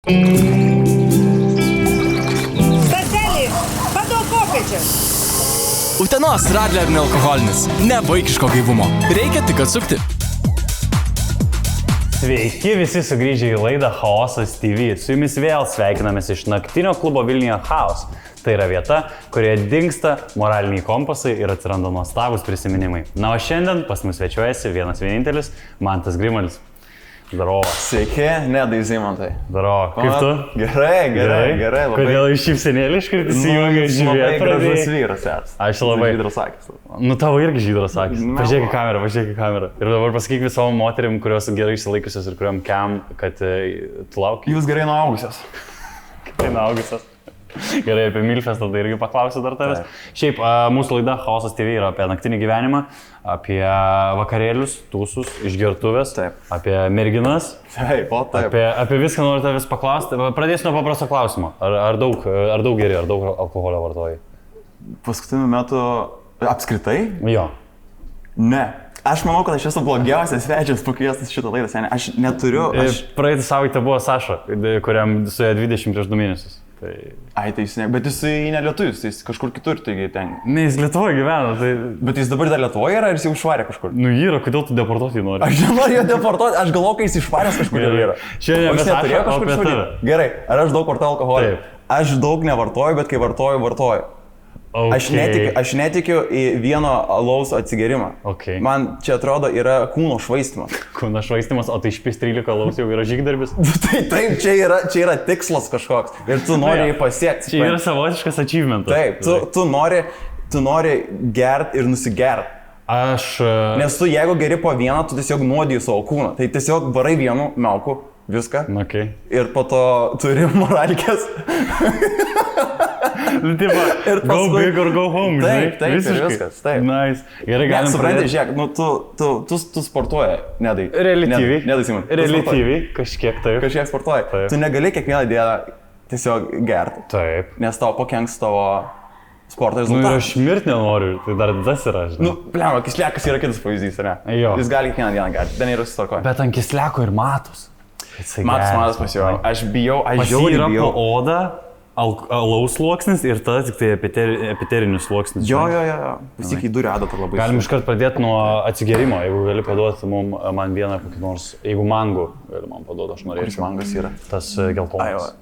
Statelį, paduok kopėčią. Utenos Radler nealkoholinis, ne vaikiško gaivumo. Reikia tik atsukti. Sveiki visi sugrįžę į laidą Chaosas TV. Su jumis vėl sveikinamės iš naktinio klubo Vilniuje Chaos. Tai yra vieta, kurioje dingsta moraliniai kompasai ir atsiranda nuostabūs prisiminimai. Na, o šiandien pas mus svečiuojasi vienas vienintelis Mantas Grimalis. Darovo. Sveiki, Nedai Zimantai. Darovo. Kaip tu? Gerai. Labai. Kodėl iš šypsenėlį iškart įsijungi žiūrėti? Labai gražus vyras esi. Aš labai. Žydras akis. Nu, tavo irgi žydras akis. Pažiūrėk į kamerą. Ir dabar pasakyk visom moterim, kurios gerai išsilaikiusios ir kuriuom kiam, kad tu lauki. Jūs gerai nuaugusios. Gerai nuaugusios. Gerai, apie Milfes tada irgi paklausiu dar tavęs. Šiaip, mūsų laida Chaosas TV yra apie naktinį gyvenimą, apie vakarėlius, tūsus, išgertuvės, apie merginas. Taip. Apie viską noriu tavęs paklausti. Pradėsiu nuo paprasto klausimo. Ar daug geri, ar daug alkoholio vartoji? Paskutiniu metu apskritai? Jo. Ne. Aš manau, kad aš esu blogiausias svečias pakviestas šitą laidą, seniai. Aš neturiu... Praeitą savaitę buvo Saša, kuriam suėjo 20 prieš 2 mėnesius. Ai, tai jis ne, bet jis ne lietuvis, jis kažkur kitur taigi ten. Ne, jis Lietuvoje gyvena, tai... Bet jis dabar dar Lietuvoje yra ir jis jau išvarė kažkur? Nu yra, kodėl tu deportuoti nori? Aš nenoriu jo deportuoti, aš galvoju, kad jis išvaręs kažkur yra. Šiandien mes neturėjo kažkur išvarė. Gerai, ar aš daug vartoju alkoholį? Aš daug nevartoju, bet kai vartoju. Okay. Aš netikiu į vieno alaus atsigerimą. Okay. Man čia atrodo yra kūno švaistymas. Kūno švaistymas, o tai išpis 13 alaus jau yra žygdarbis? Taip, čia yra tikslas kažkoks ir tu nori jį pasiekti. Čia yra savotiškas achievementas. Taip, tu nori gert ir nusigert. Nes tu jeigu geri po vieną, tu tiesiog nuodiji savo kūną. Tai tiesiog varai vienu melku viską. Okay. Ir po to turi moralkės. Go big or go home, žinai? Taip, viskas, taip. Nice. Gerai, galim pradėti. Žiūrėk, tu sportuoji, Nedai. Reliatyviai. Nedai, Simon. Reliatyviai, kažkiek taip. Kažkiek sportuoji. Taip. Tu negali kiekvieną dieną tiesiog gerti. Taip. Nes tau pakenks tavo sporto rezultatas. Nu ir aš mirt nenoriu, tai dar tas yra, žinai. Nu, pliamo, kislekas yra kitas pavyzdys, ne? Jo. Jis gali kiekvieną dieną gerti, ten yra susitvarkoja. Bet ant kisleko ir matos. Matas pas jo. Aš bijau, aš žiauriai bijau. Pas jį yra po oda. Alaus sluoksnis ir tada tik tai epiterinis sluoksnis. Jo. Visi durį adatą labai. Galim iškart pradėti nuo atsigerimo, jeigu gali paduoti man vieną kokį nors, jeigu mango gali man paduoti, aš norėčiau. Kuris mangas yra? Tas geltonas.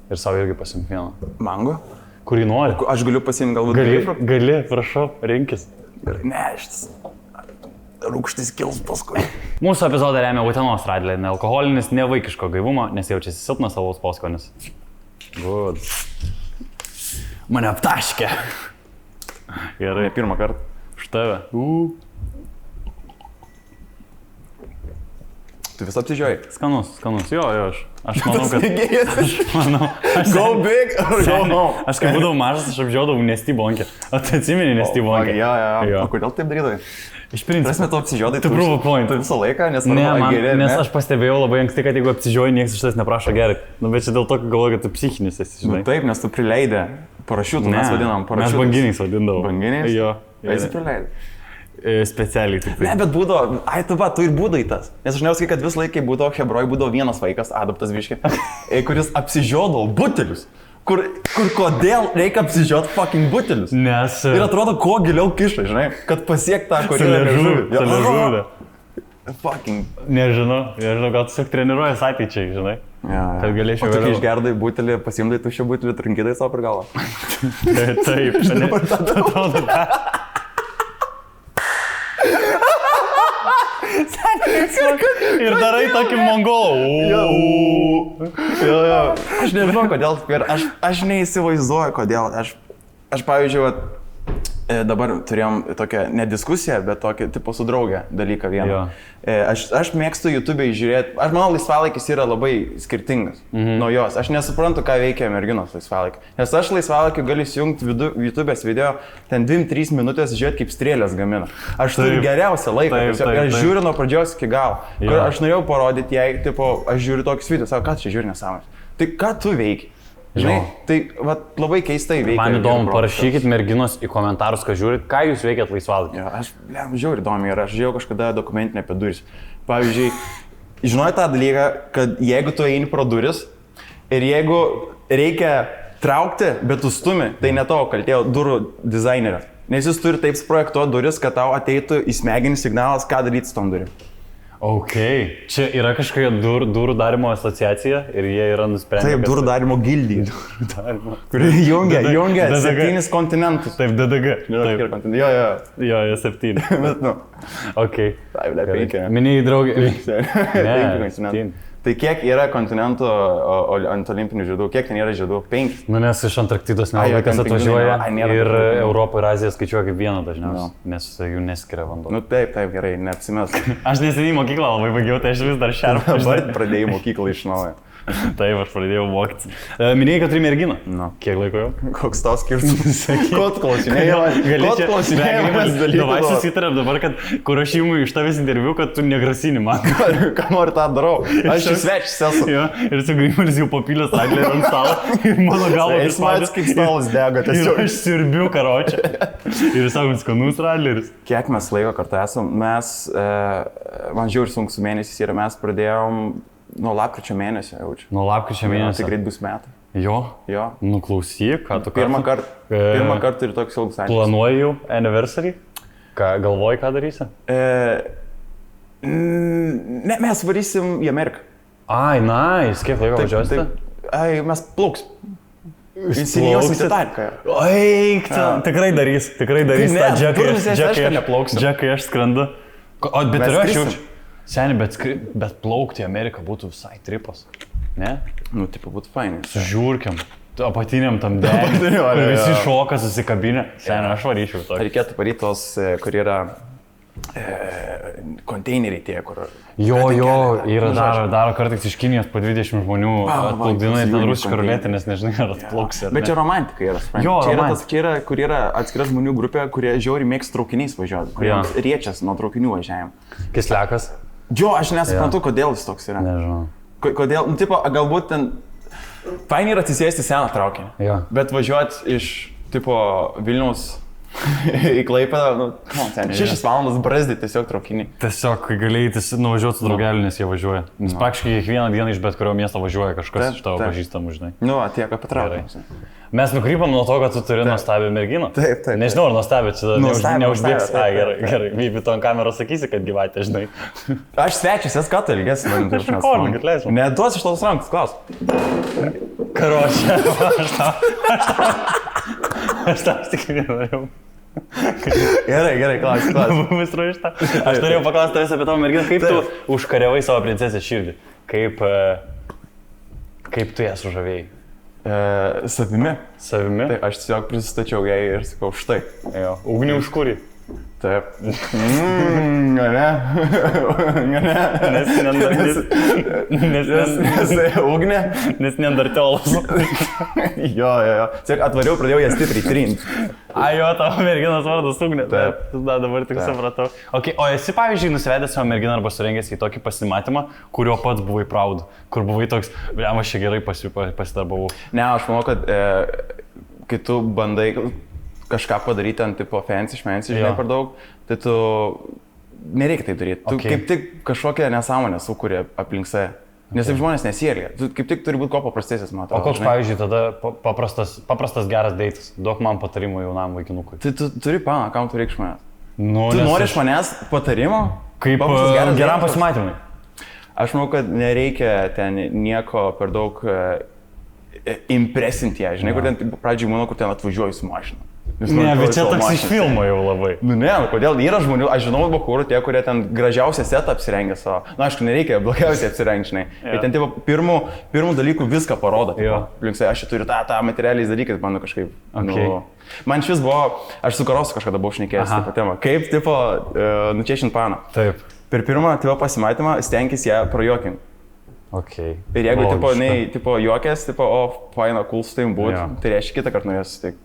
Ir savo irgi pasimk vieną. Mango? Kurį nori. Aš galiu pasimk galbūt. Gali, prašau, rinkis. Ne, šitas rūgštis kils paskui. Mūsų epizodą remia Utenos Radler, nealkoholinis, nevaikiško gaivumo, nes jaučiasi silpnas alaus poskonis. Good. Mane aptaškė. Gerai, pirmą kartą. Štave. Tu vis apsižiūrėjai? Skanus. Jo, aš manau, kad... Go big or go home. Aš kai būdavau mažas, aš apžiūrėdavau Nesty bonkę. O tu atsimeni Nesty bonkę? Jo. O kodėl taip darydavai? Iš principo. Prasme, tu apsižiūrėjai tu visą laiką, nes nes aš pastebėjau labai anksti, kad jeigu apsižiūrėjai, niekas iš tavęs neprašo gerti. Nu, bet čia dėl to, kad galvoju, kad tu psichinis esi, žinai. Nu, taip, nes tu prileidė parašiutų, mes vadinam parašiutus. Mes banginiais vadindavom. Banginiais? Jo. Esi prileidė. Specialiai tik tai. Ne, bet būdavo, tu ir būdai tas. Nes aš nesakai, kad vis laikai būdavo Hebroj, būdavo vienas vaikas, adaptas biški, kuris apsižiūrėdavo butelius. Kur kodėl reikia apsižiūrėti fucking butelius? Nes... Ir atrodo, kuo giliau kiša, žinai, kad pasiek tą, kur yra liežuvį. Fucking... Nežinau, gal tiesiog treniruojas ateičiai, žinai. Kad galėčiau... O tu kai išgerdai butelį, pasimdai tuščią butelį, trinkidai savo per galvą. Taip, žinai. Ir darai tokį mongolą. Jo. Aš nežinau, kodėl. Aš neįsivaizduoju, kodėl. Aš pavyzdžiui, dabar turėjom tokią nediskusiją, bet tokį tipo su draugė dalyką vieną. Aš mėgstu YouTube'ai žiūrėti, aš manau, laisvalaikis yra labai skirtingas nuo jos. Aš nesuprantu, ką veikia merginos laisvalaikį. Nes aš laisvalaikį galiu įsijungti YouTube'ės video, ten 2-3 minutės žiūrėti, kaip strėlės gamina. Aš turiu geriausią laiką, aš žiūriu nuo pradžios iki galo. Aš norėjau parodyti jai, tipo, aš žiūriu tokius videos, sako, ką čia žiūri nesąmonės. Tai ką tu veiki? Žinai, tai labai keistai veikia. Man įdomu, parašykit merginos į komentarus, ką žiūrit, ką jūs veikiat laisvalaikį. Aš žiūriu įdomu ir aš žiūrėjau kažkada dokumentinę apie duris. Pavyzdžiui, žinojai tą dalyką, kad jeigu tu eini pro duris Ir jeigu reikia traukti, bet tu stumi, tai ne tavo kaltė, o durų dizainerio. Nes jis turi taip projektuoti duris, kad tau ateitų į smegenį signalas, ką daryti su tom durim. Ok, čia yra kažkokia durų darimo asociacija ir jie yra nusprendę. Taip, durų darimo gildija. Kuri jungia 7 kontinentus. Taip, DDG. Taip. Jo, 7. Bet, nu. Ok. Taip, dar 5. Minėjai draugė. Ne, tai kiek yra kontinentų ant olimpinių žiedų? Kiek ten yra žiedų? 5. Nu, nes iš Antarktidos vaikas atvažiuoja ir Europą ir Aziją skaičiuoja kaip vieną dažniausiai, nes jų neskiria vanduo. Nu taip, gerai, neapsimes. Aš neseniai mokyklą labai baigiau, tai aš vis dar šerpą. Dabar pradėjau mokyklą iš naujo. Taip, aš pradėjau mokytis. Minėjai, kad turi merginą? Nu. Kiek laiko jau? Koks tau skirtumas? Ko tu klausinėjai? Davai susitarėm dabar, kad kur aš įimu iš tavęs interviu, kad tu negrasini man. Ką nori tą darau? Aš čia svečias esu. Jo, ir su Grimaris jau papylęs raglį ant stalo ir mano galva Jis matys, kaip stalas dega. Ir aš sirbiu karočią. Ir sakom, skanus ragleris. Kiek mes laiko kartu esam? Mes, man žiūri sunkus mėnesis ir mes pradėjom nuo lapkričio mėnesio jaučiu. Nuo lapkričio mėnesio. Tai greit bus metai. Jo? Jo. Nu klausyk, ką tu Pirmą kartą ir toks ilgus santykius. Planuoji jau anniversary? Galvoji, ką darysi? Ne, mes varysim į Ameriką. Ai, nice. Kiek laiko važiuosite? Ai, mes plauksim. Įsiniausim Titaniką. Eik, tikrai darys tą džekai aš skrendu. O, bet ir aš jaučiu. Seniai, bet plaukti į Ameriką būtų visai tripas. Ne? Nu, tipo, būtų fainai. Su žiūrkiam, apatiniam tam dėlį. Visi šoka susikabinę. Seniai, aš varyčiau to. Reikėtų paryti tos, kur yra konteineriai tie, kur... Jo, yra daro kartais iš Kinijos po 20 žmonių atplaukdinai ten rusišką ruletę, nes nežinai, ar atplauksi. Bet čia romantika yra, supranti. Čia yra, kur yra atskira žmonių grupė, kurie žiauriai mėgsta traukiniais važiuoti, kurie riečias nuo traukinių važiavim. Kislekas? Jo, aš nesuprantu, kodėl jis toks yra. Nežinau. Kodėl, nu, tipo, galbūt ten... Fainai yra atsisėsti seną traukinį, bet važiuoti iš, tipo, Vilniaus į Klaipėdą, nu, 6 valandas brazdį tiesiog traukinį. Tiesiog galėjai nuvažiuoti su draugeliu, nes jie važiuoja. Nes praktiškai kiekvieną dieną iš bet kurio miesto važiuoja kažkas iš tavo pažįstamų, žinai. Nu, tiek apie traukinį. Mes nukrypam nuo to, kad tu turi nuostabią merginą. Taip. Nežinau, ar nuostabią, čia neužbėgs. Gerai, vypi to ant kameros sakysi, kad gyvatė, žinai. Aš svečias, ką tu ilgesi, man aš nekornu, kad leisiu. Neduos iš tos rankos, klaus. Karočią, aš tau tik nenorėjau. Gerai, klaus. Aš norėjau paklausti tavęs apie tavo merginą, kaip tu užkariavai savo princesės širdį? Kaip tu ją sužavėjai? Savimi. Tai aš tiesiog prisistačiau jai ir sakau, štai. Ugnį užkūrį. Taip. Ugnė. Nes neanderteolas. Jo. Tiesiog atvariau, pradėjau ją stipriai trinti. Jo, tavo merginos vardas Ugnė. Taip. Dabar tik supratau. Okay, o esi, pavyzdžiui, nusivedęs savo merginą arba surengęs į tokį pasimatymą, kurio pats buvai proud, kur buvai toks, aš čia gerai pasidarbavau. Ne, aš manau, kad kai tu bandai kažką padaryti ant tipo fancy, žinai, per daug, tai tu nereikia tai daryti. Tu kaip tik kažkokią nesąmonę sukūrė aplink save. Nes taip žmonės nesielgia. Tu kaip tik turi būti kuo paprastesnis, matau. O koks, pavyzdžiui, tada paprastas geras deitas? Duok man patarimų jaunam vaikinukui. Tai tu turi paną, kam tu reikia iš manęs? Nu, tu nori iš manęs patarimo? Kaip geram pasimatymui? Aš manau, kad nereikia ten nieko per daug impresinti ją. Žinai, kur ten pradžiai manau, kur ten atvažiuoju su mašina. Ne, bet čia toks iš filmo jau labai. Nu ne, kodėl yra žmonių, aš žinau bakūrų tie, kurie ten gražiausią setą apsirengia savo. Na, aišku, nereikia blogiausiai apsirengti, žinai. Ir ten tipo pirmų dalykų viską parodo. Linksai, aš čia turiu tą materialiais dalykais, mano kažkaip. Man šis buvo, aš su Karosu kažkada buvau šnekėjęs tą temą. Kaip, tipo, nučiešint paną. Taip. Per pirmą tipo pasimatymą stenkis ją prajuokinti. Ir jeigu, tipo, juokės, tipo, faina, cool su tavim būt, tai reiškia kitą kartą norės susitikti.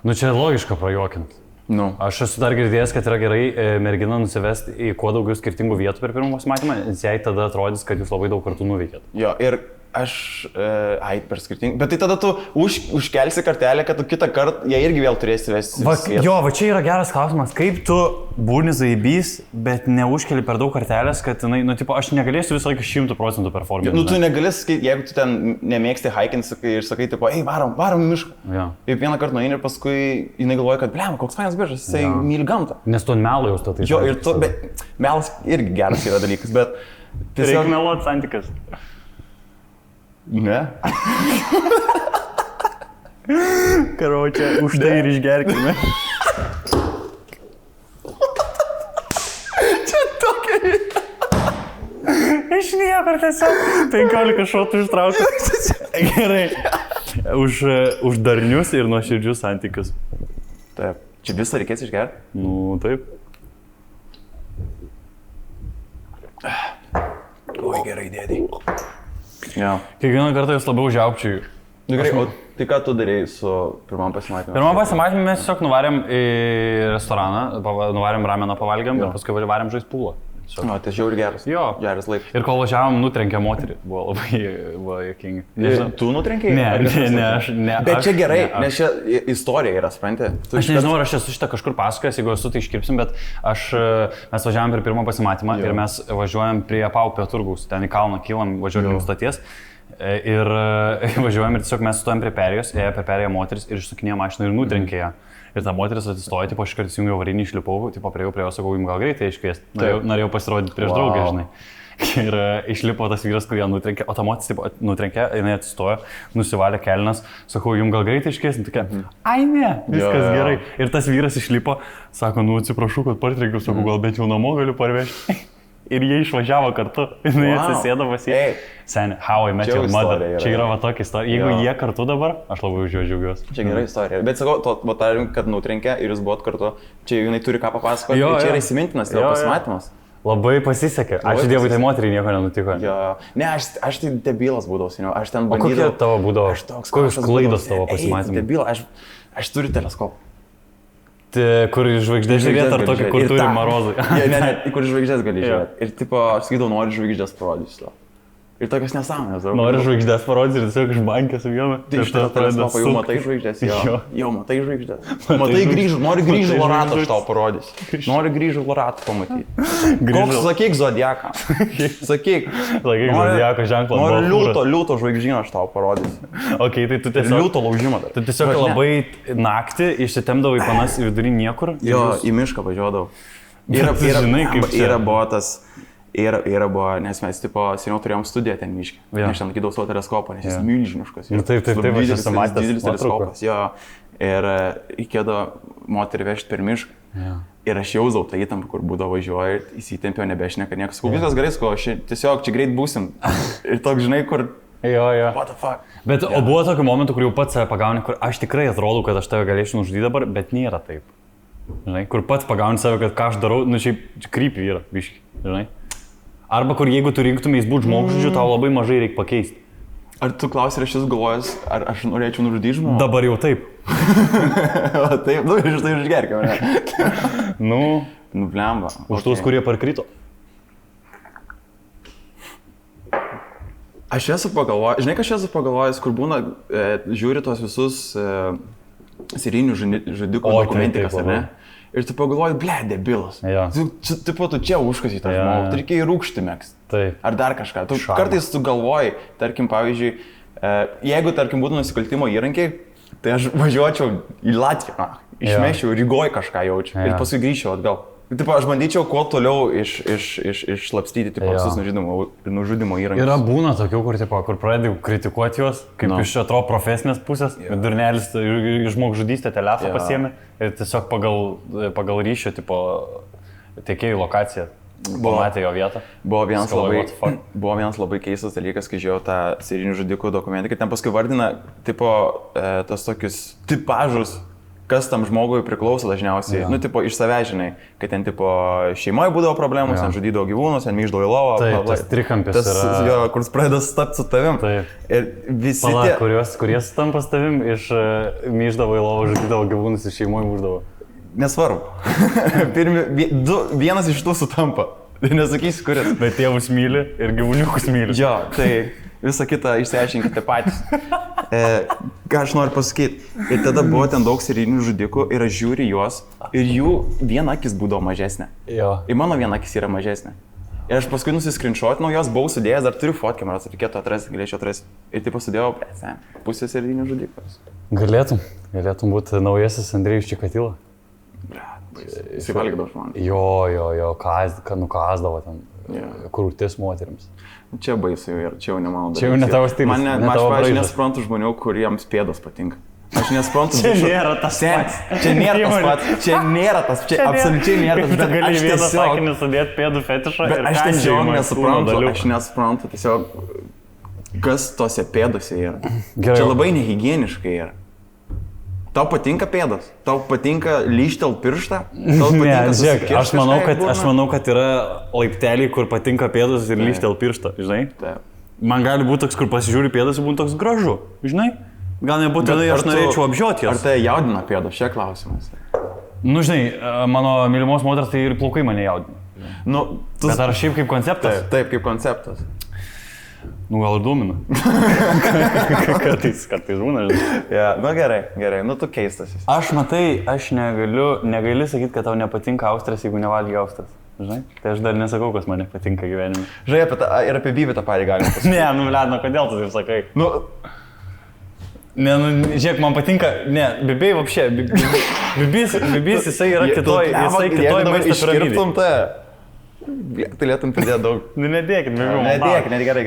Nu čia logiška prajuokint. Nu. Aš esu dar girdėjęs, kad yra gerai merginą nusivesti į kuo daugiau skirtingų vietų per pirmą pasimatymą, nes jai tada atrodys, kad jūs labai daug kartų nuveikėt. Jo, ir per skirtingai. Bet tai tada tu užkelsi kartelę, kad tu kitą kartą jie irgi vėl turėsi vesti. Va čia yra geras klausimas. Kaip tu būni zaibys, bet neužkeli per daug kartelės, kad, aš negalėsiu visą laiką 100% performinti. Tu negalėsi sakyti, jeigu tu ten nemėgsti hikinti ir sakai, tipo, varom mišką. Ja. Ir vieną kartą nueini ir paskui jinai galvoja, kad, blem, koks fainas biržas, jisai myli gamtą. Nes tu melo jau statai. Jo, ir tu, bet melas irgi geras yra dalykas, bet... Reikia meluoti santykas. Ne. Karočią, už tai ir išgerkime. Čia tokia... Aš niekur tiesiog 15 šotų ištraukiu. Gerai. Už darnius ir nuoširdžius santykius. Taip. Čia visą reikės išgerti? Nu, taip. Oi, gerai, dėdai. Ja. Kiekvieną kartą jūs labiau žiaupčiui. Gerai, o tai ką tu darėjai su pirmam pasimatymu? Pirmam pasimatymu mes tiesiog nuvarėm į restoraną, nuvarėm rameną pavalgėm ir paskui varėm žaist pūlą. O, tai žiauri geras. Jo. Geras laikas. Ir kol važiavom, nutrenkė moterį. Buvo labai juokinga. Tu nutrenkėjai? Ne, aš. Bet čia gerai, nes čia istorija yra, supranti. Aš nežinau, ar aš esu šitą kažkur pasakojęs, jeigu esu, tai iškirpsim, bet mes važiavom prie pirmo pasimatymą ir mes važiuojam prie Paupio turgaus. Ten į kalną kylam, važiuojam link stoties. Ir važiuojam ir tiesiog mes stojam prie perėjos, ėjo per perėją moteris ir išsukinėjo mašiną ir nutrenkė ją. Ir ta moteris atsistojo, tipo, aš kartais įjungiau avarinį, išlipau, tipo, prie jo sakau, jums gal greitai iškviesti. Norėjau pasirodyti prieš draugę, žinai. Ir išlipo tas vyras, kurį nutrenkė, o ta moteris tipo, nutrenkė, jinai atsistojo, nusivalė kelnes, sakau, jums gal greitai iškviesti, tokia, ai ne, viskas gerai. Ir tas vyras išlipo, sako, atsiprašau, kad partrenkiau, sakau, gal bent jau namo galiu parvežti. Ir jie išvažiavo kartu, jinai atsisėdo pas jį. Seniai, How I Met Your Mother. Čia yra va tokia istorija. Jeigu jie kartu dabar, aš labai už juos džiaugiuosi. Čia gera istorija. Bet sakau, kad nutrenkė ir jūs buvot kartu, čia jinai turi ką papasakoti. Čia yra įsimintinas jo pasimatymas. Labai pasisekė. Ačiū Dievui, tai moteriai nieko nenutiko. Jo. Ne, aš tai debilas būdavau, seniau. Aš ten bandydavau. O kokie tavo būdavo? Kokios klaidos tavo pasimatymai? Debilas, aš turiu teleskopą. Kur žvaigždės žiūrėti, ar tokį, kur turi marozai? Ne, kur žvaigždės gali žiūrėti. Ir tipo, aš sakydavau, noriu žvaigždės parodysiu to. Ir tokias nesąmonės. Noriu žvaigždės parodyti ir tiesiog iš bankės vieną. Tai iš to teleskopo jau matai žvaigždės, jau matai žvaigždės. Matai grįžų, nori grįžų Loratą aš tau parodysiu. Nori grįžų Loratą pamatyti. Koks, sakyk Zodiaką. Sakyk Zodiako ženklą. Noriu liūto žvaigždyną aš tau parodysiu. Ok, tai tu tiesiog... Liūto laužimą dar. Tu tiesiog labai naktį išsitemdavai panas į vidurį niekur. Jo, į mišką važiuodavau. Yra botas. Yra buvo, nes mes, tipo, seniau turėjom studiją ten miške. Aš ten laikydavau savo teleskopą, nes jis milžiniškas. Taip, aš esu matęs. Didelis teleskopas, jo. Ir reikėdavo moterį vežti per mišką. Ir aš jausdavau tą įtampą, kur būdavo važiuoju ir įsitempiau, nebešneka niekas. Viskas gerai, aš tiesiog čia greit būsim. Ir toks, žinai, kur... Jo. What the fuck? Bet o buvo tokių momentų, kur jau pats save pagauni, kur aš tikrai atrodau, kad aš tave galėčiau nužudyti dabar, bet nėra taip. Žinai, kur pats pagauni save, kad ką aš darau, šiaip krypį yra, biški, žinai. Arba kur jeigu tu rinktumės būti žmogžudžiu, tau labai mažai reikia pakeisti. Ar tu klausi, ar aš esu galvojęs, ar aš norėčiau nužudyti žmogų? Dabar jau taip. Taip, iš tai išgerkime, ne? Nu, blemba. Už tuos, kurie parkrito. Aš esu pagalvojęs, žinai, ką aš esu pagalvojęs, kur būna, žiūri tos visus serijinių žudikų dokumentikas, ar ne? Ir tu pagalvoji, ble, debilas. Tu čia užkasi tą žmogų, tu reikia įrūkšti mėgsti. Ar dar kažką. Kartais tu galvoji, tarkim, pavyzdžiui, jeigu, tarkim, būtų nusikaltimo įrankiai, tai aš važiuočiau į Latviją, išmeščiau, Rygoj kažką jaučiu ir paskui grįžčiau atgal. Tipo, aš bandyčiau kuo toliau išslapstyti visus nužudimo įrankius. Yra būna tokių, kur pradėjau kritikuoti juos, kaip iš atrodo profesinės pusės, durnelis žmogžudystę telefą pasiėmė ir tiesiog pagal ryšio tiekėjų lokaciją pamatė jo vietą. Buvo vienas labai keistas dalykas, kai žiūrėjau tą serijinių žudikų dokumentiką, ten paskui vardina tos tokius tipažus, kas tam žmogui priklauso dažniausiai, iš savęs, žinai, kad ten šeimoje būdavo problemos, ten žudydavo gyvūnus, ten myždavo į lovą. Taip, tas trikampis yra. Kuris pradeda stapti su tavim. Taip. Ir visi tie... Kurie stampa su tavim, myždavo į lovą, žudydavo gyvūnus, iš šeimoje mūždavo. Nesvarbu. Vienas iš tų sutampa. Nesakysiu, kuris. Bet tėvus myli ir gyvūniukus myli. Jo, tai... visą kitą išsiaiškinkite patys. Ką aš noriu pasakyti. Ir tada buvo ten daug serijinių žudikų ir aš žiūriu juos ir jų viena akis būdavo mažesnė. Jo. Ir mano viena akis yra mažesnė. Ir aš paskui nusiskrinšotinau jos, buvau sudėjęs, dar turiu fotkę, man reikėtų atrasti, galėčiau atrasti. Ir taip pasidėjau, pusė serijinių žudikų. Galėtum būti naujasis Andrėjus Čikatila. Jis valgydavo man. Jo, nukasdavo ten krūtis moterims. Čia baisu ir čia jau ne mano dalykas. Čia jau ne tavo stilius. Aš, pavyzdžiui, nesuprantu žmonių, kuriems pėdos patinka. Aš nesuprantu. Čia nėra tas pats. Čia nėra tas pats. Čia nėra tas pats. Čia absoliučiai nėra tas pats. Tu gali vieną sakinį sudėti pėdų fetišą ir aš tiesiog nesuprantu. Aš nesuprantu tiesiog, kas tose pėdose yra. Gerai. Čia labai nehigieniškai yra. Tau patinka pėdos? Tau patinka lyžtelt pirštą? Ne, žiūrėk, aš manau, kad yra laipteliai, kur patinka pėdos ir lyžtelt pirštą, žinai? Taip. Man gali būti toks, kur pasižiūri pėdas ir būtų toks gražu, žinai? Gal nebūtinai aš norėčiau apžioti jas. Ar tai jaudina pėdos? Šie klausimas. Nu, žinai, mano mylimos moters tai ir plaukai mane jaudina. Nu, Bet ar šiaip kaip konceptas? Taip, kaip konceptas. Nu, gal ir domina. kartais būna, žinai. Ja, nu gerai, nu tu keistas esi. Aš negali sakyti, kad tau nepatinka Austras, jeigu nevalgy Austras. Žinai? Tai aš dar nesakau, kas man nepatinka gyvenime. Žinai, ir apie Bybį tą patį galima pasakyti. Ne, nu, ledno, kodėl tu taip sakai? Žiūrėk, man patinka, Bibiai vapšė, Bibis jisai yra kitoj maisto piramidai. Tai lietum pridėti daug. Nu, nedėkit, gerai.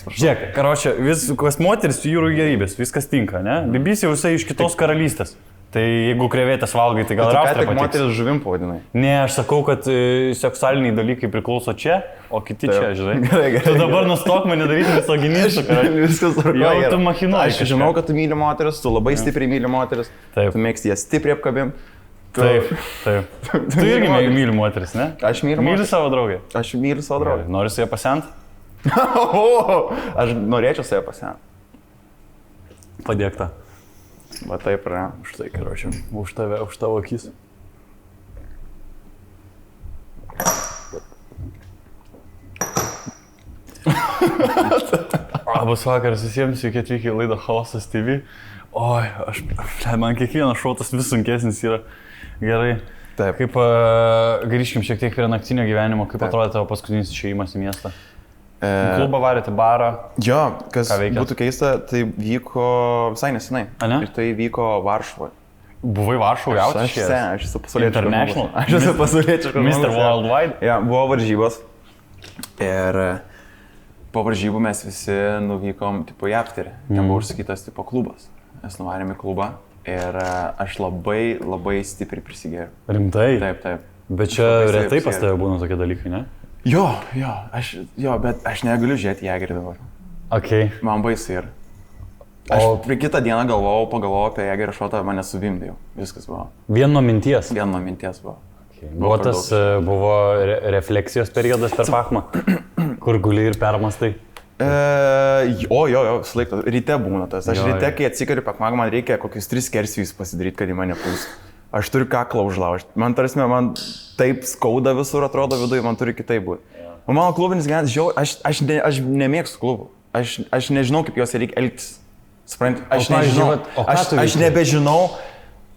Žiūrėk, karočią, kas moteris, jūrų gerybės, viskas tinka, ne? Bibis jau jisai iš kitos karalystės. Tai jeigu krevetės valgai, tai gal ir Austrija patiks. Moteris žuvim pavadinai. Ne, aš sakau, kad seksualiniai dalykai priklauso čia, o kiti čia, žinai. Gerai. Tu dabar nustok mane daryti misoginistų. Viskas tvarkoje. Jau tu machinuoji. Aš žinau, kad tu myli moteris, tu labai stipriai myli moteris. Taip. Tu mėgsti jas stipriai apkabim. Taip. Tu irgi myli moteris, ne? Aš myliu moteris. Myli savo draugę. Aš myliu savo draugę. Nori su ją pasent? Aš norėčiau su ją pasent. Padėk tą. Va taip yra. Už tai, karočią. Už tave, už tavo akis. Labas vakaras visiems, sveiki atvykę į laidą Chaosas TV. Oi, man kiekvienas šotas vis sunkesnis yra. Gerai. Taip. Kaip grįžkim šiek tiek prie naktinio gyvenimo, kaip atrodė tavo paskutinis išėjimas į miestą? Klubą varėte, barą? Jo, kas būtų keista, tai vyko visai nesenai. Ir tai vyko Varšuvoje. Buvai Varšuvoje, aš esu pasaulietiškas. International? Aš esu pasaulietiškas. Mr. Worldwide? Ja, buvo varžybos. Ir po varžybų mes visi nuvykom tipo į aptarį. Ten buvo užsakytas tipo klubas. Mes nuvarėm į klubą ir aš labai stipriai prisigėriau. Rimtai? Taip. Bet čia retai pas tave būna tokie dalykai, ne? Jo, bet aš negaliu žiūrėti Jägerį dabar. Okay. Man baisu yra. Aš prie kitą dieną pagalvojau apie Jägerio šotą, mane suvimdėjau. Viskas buvo. Vien nuo minties buvo. Okay. Buvo refleksijos periodas per Pachmą, kur guli ir permastai. Jo, sulaikto. Ryte būna tas. Aš ryte, kai atsikariu Pachmą, man reikia kokius 3 skersvėjus pasidaryti, kad į mane pūstų. Aš turiu kaklą užlaužti. Man taip skauda visur, atrodo viduje, man turi kitaip būti. O mano klubinis gyvenimas, aš nemėgstu klubų. Aš nežinau, kaip juos reikia elgtis. Supranti, aš nežinau. Aš nebežinau,